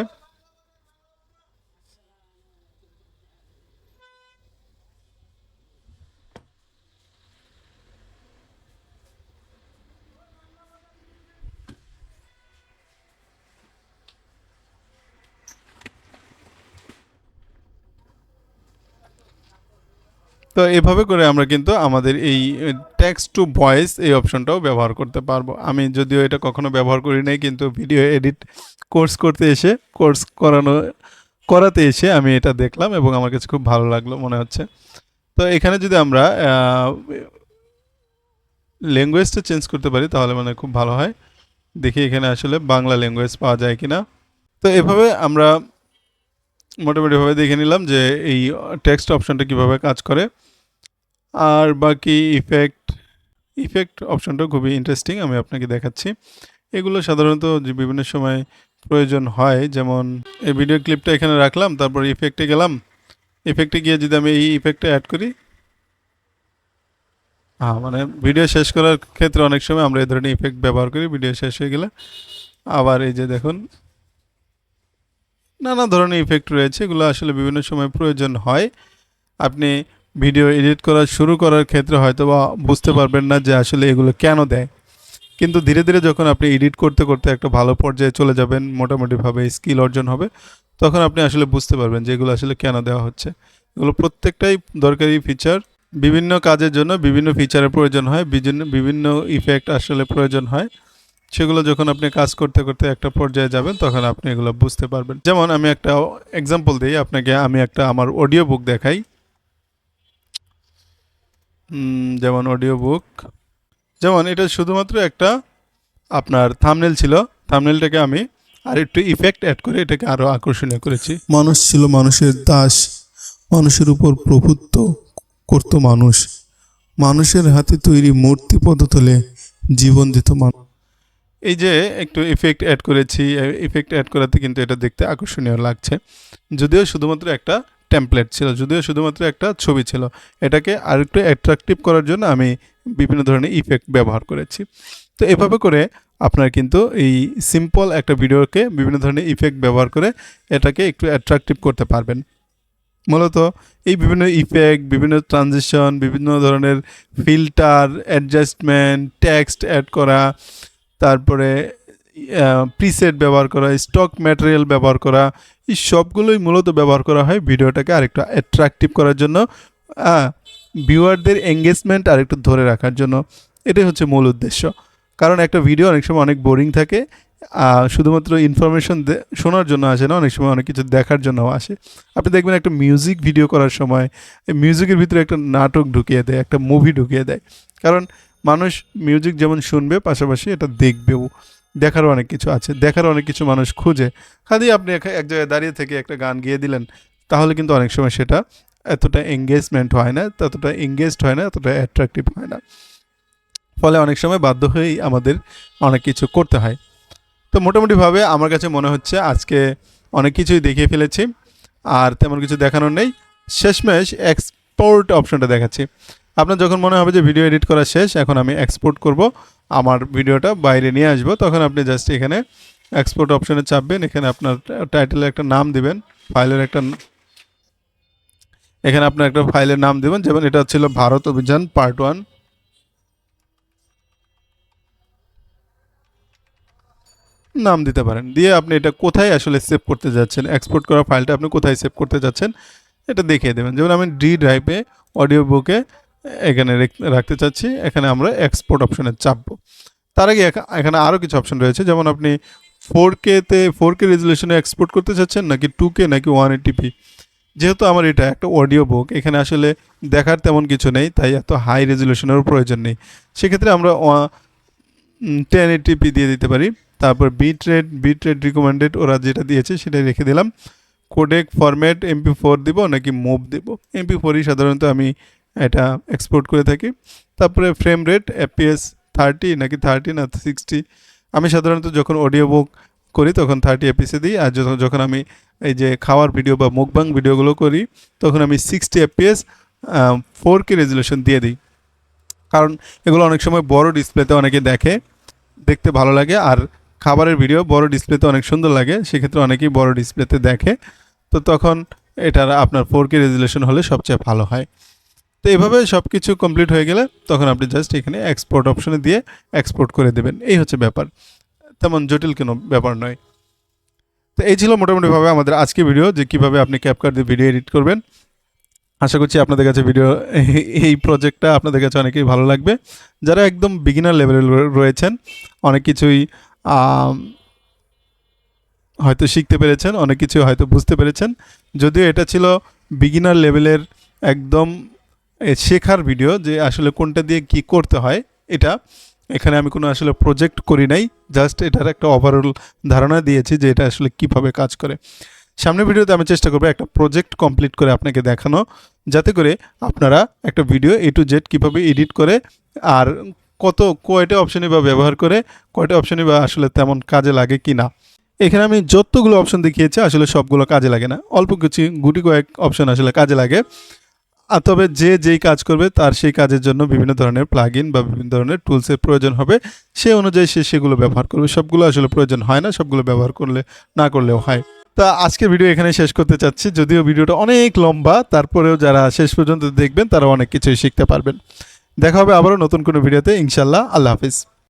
তো এভাবে করে আমরা কিন্তু আমাদের এই টেক্সট টু ভয়েস এই অপশনটাও ব্যবহার করতে পারবো। আমি যদিও এটা কখনো ব্যবহার করি নাই, কিন্তু ভিডিও এডিট করাতে এসে আমি এটা দেখলাম এবং আমার কাছে খুব ভালো লাগলো মনে হচ্ছে। তো এখানে যদি আমরা ল্যাঙ্গুয়েজটা চেঞ্জ করতে পারি তাহলে মানে খুব ভালো হয়। দেখি এখানে আসলে বাংলা ল্যাঙ্গুয়েজ পাওয়া যায় কিনা। তো এভাবে আমরা মোটামুটিভাবে দেখে নিলাম যে এই টেক্সট অপশনটা কিভাবে কাজ করে। আর বাকি ইফেক্ট অপশনটা খুবই ইন্টারেস্টিং, আমি আপনাকে দেখাচ্ছি। এগুলো সাধারণত যে বিভিন্ন সময় প্রয়োজন হয়, যেমন এই ভিডিও ক্লিপটা এখানে রাখলাম, তারপর ইফেক্টে গেলাম। ইফেক্টে গিয়ে যদি আমি এই ইফেক্টটা অ্যাড করি, মানে ভিডিও শেষ করার ক্ষেত্রে অনেক সময় আমরা এই ধরনের ইফেক্ট ব্যবহার করি ভিডিও শেষ হয়ে গেলে। আবার এই যে দেখুন নানা ধরনের ইফেক্ট রয়েছে, এগুলো আসলে বিভিন্ন সময় প্রয়োজন হয়। আপনি ভিডিও এডিট শুরু করার ক্ষেত্রে হয়তো বা বুঝতে পারবেন না যে আসলে এগুলো কেন দেয়, কিন্তু ধীরে ধীরে যখন আপনি এডিট করতে করতে একটা ভালো পর্যায়ে চলে যাবেন, মোটামুটিভাবে স্কিল অর্জন হবে, তখন আপনি আসলে বুঝতে পারবেন যে এগুলো আসলে কেন দেওয়া হচ্ছে। এগুলো প্রত্যেকটাই দরকারি ফিচার। বিভিন্ন কাজের জন্য বিভিন্ন ফিচারের প্রয়োজন হয়, বিভিন্ন ইফেক্ট আসলে প্রয়োজন হয়। সেগুলো যখন আপনি কাজ করতে করতে একটা পর্যায়ে যাবেন তখন আপনি এগুলো বুঝতে পারবেন। যেমন আমি একটা এক্সাম্পল দিই আপনাকে, আমি একটা আমার অডিও বুক দেখাই। যেমন অডিও বুক, যেমন এটা শুধুমাত্র একটা আপনার থাম্বনেল ছিল। থাম্বনেলটাকে আমি আর একটু ইফেক্ট অ্যাড করে এটাকে আরও আকর্ষণীয় করেছি। মানুষ ছিল মানুষের দাস, মানুষের উপর প্রভুত্ব করত মানুষ। মানুষের হাতে তৈরি মূর্তি পদতলে জীবন দিত মানুষ। এই যে একটু ইফেক্ট অ্যাড করেছি, ইফেক্ট অ্যাড করাতে কিন্তু এটা দেখতে আকর্ষণীয় লাগছে। যদিও শুধুমাত্র একটা টেমপ্লেট ছিল, যদিও শুধুমাত্র একটা ছবি ছিল, এটাকে আরেকটু অ্যাট্রাকটিভ করার জন্য আমি বিভিন্ন ধরনের ইফেক্ট ব্যবহার করেছি। তো এভাবে করে আপনারা কিন্তু এই সিম্পল একটা ভিডিওকে বিভিন্ন ধরনের ইফেক্ট ব্যবহার করে এটাকে একটু অ্যাট্রাকটিভ করতে পারবেন। মূলত এই বিভিন্ন ইফেক্ট, বিভিন্ন ট্রানজিশন, বিভিন্ন ধরনের ফিল্টার, অ্যাডজাস্টমেন্ট, টেক্সট অ্যাড করা, তারপরে প্রিসেট ব্যবহার করা, স্টক ম্যাটেরিয়াল ব্যবহার করা, এই সবগুলোই মূলত ব্যবহার করা হয় ভিডিওটাকে আরেকটু অ্যাট্রাকটিভ করার জন্য, ভিউয়ারদের এঙ্গেজমেন্ট আরেকটু ধরে রাখার জন্য। এটাই হচ্ছে মূল উদ্দেশ্য। কারণ একটা ভিডিও অনেক সময় অনেক বোরিং থাকে, শুধুমাত্র ইনফরমেশন শোনার জন্য আসে না, অনেক সময় অনেক কিছু দেখার জন্য আসে। আপনি দেখবেন একটা মিউজিক ভিডিও করার সময় এই মিউজিকের ভিতরে একটা নাটক ঢুকিয়ে দেয়, একটা মুভি ঢুকিয়ে দেয়। কারণ মানুষ মিউজিক যেমন শুনবে, পাশাপাশি এটা দেখবেও। দেখারও অনেক কিছু আছে, দেখার অনেক কিছু মানুষ খুঁজে। খালি আপনি এক জায়গায় দাঁড়িয়ে থেকে একটা গান গেয়ে দিলেন, তাহলে কিন্তু অনেক সময় সেটা এতটা এঙ্গেজমেন্ট হয় না, ততটা এঙ্গেজড হয় না, এতটা অ্যাট্রাকটিভ হয় না। ফলে অনেক সময় বাধ্য হয়েই আমাদের অনেক কিছু করতে হয়। তো মোটামুটিভাবে আমার কাছে মনে হচ্ছে আজকে অনেক কিছুই দেখিয়ে ফেলেছি, আর তেমন কিছু দেখানোর নেই। শেষমেশ এক্সপোর্ট অপশনটা দেখাচ্ছি। আপনার যখন মনে হবে যে ভিডিও এডিট করা শেষ, এখন আমি এক্সপোর্ট করব, আমার ভিডিওটা বাইরে নিয়ে আসবো, তখন আপনি জাস্ট এখানে এক্সপোর্ট অপশনে চাপবেন। এখানে আপনার টাইটেলের একটা নাম দিবেন, ফাইলের একটা, এখানে আপনার একটা ফাইলের নাম দেবেন। যেমন এটা ছিল ভারত অভিযান পার্ট 1, নাম দিতে পারেন। দিয়ে আপনি এটা কোথায় আসলে সেভ করতে যাচ্ছেন, এক্সপোর্ট করা ফাইলটা আপনি কোথায় সেভ করতে যাচ্ছেন এটা দেখিয়ে দেবেন। যেমন আমি ডি ড্রাইভে অডিও বুকে এখানে রাখতে চাচ্ছি, এখানে আমরা এক্সপোর্ট অপশনে চাপবো। তার আগে এখানে আরও কিছু অপশন রয়েছে, যেমন আপনি 4K রেজুলেশনে এক্সপোর্ট করতে চাচ্ছেন, নাকি 2K, নাকি 180p। যেহেতু আমার এটা একটা অডিও বুক, এখানে আসলে দেখার তেমন কিছু নেই, তাই এত হাই রেজুলেশনেরও প্রয়োজন নেই। সেক্ষেত্রে আমরা 1080p দিয়ে দিতে পারি। তারপর বিট রেট রিকমেন্ডেড ওরা যেটা দিয়েছে সেটাই রেখে দিলাম। কোডেক ফরম্যাট MP4 দিব নাকি মুভ দেব, MP4ই সাধারণত আমি এটা এক্সপোর্ট করে থাকি। তারপরে ফ্রেম রেট FPS 30 নাকি 30 না 60। আমি সাধারণত যখন অডিও বুক করি তখন 30 FPS দিই, আর যখন আমি এই যে খাওয়ার ভিডিও বা মুকবাং ভিডিওগুলো করি তখন আমি 60 FPS 4K রেজুলেশন দিয়ে দিই। কারণ এগুলো অনেক সময় বড় ডিসপ্লেতে অনেকে দেখতে ভালো লাগে, আর খাবারের ভিডিও বড় ডিসপ্লেতে অনেক সুন্দর লাগে, সেক্ষেত্রে অনেকেই বড় ডিসপ্লেতে দেখে। তো তখন এটার আপনার 4K রেজুলেশন হলে সবচেয়ে ভালো হয়। তো এভাবে সব কিছু কমপ্লিট হয়ে গেলে তখন আপনি জাস্ট এখানে এক্সপোর্ট অপশনে দিয়ে এক্সপোর্ট করে দেবেন। এই হচ্ছে ব্যাপার, তেমন জটিল কোনো ব্যাপার নয়। তো এই ছিল মোটামুটিভাবে আমাদের আজকে ভিডিও, যে কীভাবে আপনি ক্যাপকাট দিয়ে ভিডিও এডিট করবেন। আশা করছি আপনাদের কাছে এই প্রজেক্টটা আপনাদের কাছে অনেকেই ভালো লাগবে। যারা একদম বিগিনার লেভেলে রয়েছেন, অনেক কিছুই হয়তো শিখতে পেরেছেন, অনেক কিছু হয়তো বুঝতে পেরেছেন। যদিও এটা ছিল বিগিনার লেভেলের একদম শেখার ভিডিও, যে আসলে কোনটা দিয়ে কি করতে হয়। এখানে আমি কোনো আসলে প্রজেক্ট করি নাই, জাস্ট এটার একটা ওভারঅল ধারণা দিয়েছি যে এটা আসলে কীভাবে কাজ করে। সামনের ভিডিওতে আমি চেষ্টা করবো একটা প্রজেক্ট কমপ্লিট করে আপনাকে দেখানো, যাতে করে আপনারা একটা ভিডিও A to Z কীভাবে এডিট করে, আর কয়টা অপশনই বা ব্যবহার করে, কয়টা অপশনই বা আসলে তেমন কাজে লাগে কি না। এখানে আমি যতগুলো অপশন দেখিয়েছি আসলে সবগুলো কাজে লাগে না, অল্প কিছু গুটি কয়েক অপশন আসলে কাজে লাগে। আর তবে যেই কাজ করবে তার সেই কাজের জন্য বিভিন্ন ধরনের প্লাগইন বা বিভিন্ন ধরনের টুলসের প্রয়োজন হবে, সে অনুযায়ী সেগুলো ব্যবহার করবে। সবগুলো আসলে প্রয়োজন হয় না, সবগুলো ব্যবহার না করলেও হয়। তা আজকের ভিডিও এখানে শেষ করতে চাচ্ছি। যদিও ভিডিওটা অনেক লম্বা, তারপরেও যারা শেষ পর্যন্ত দেখবেন তারা অনেক কিছুই শিখতে পারবেন। দেখা হবে আবারও নতুন কোনো ভিডিওতে, ইনশাল্লাহ। আল্লাহ হাফিজ।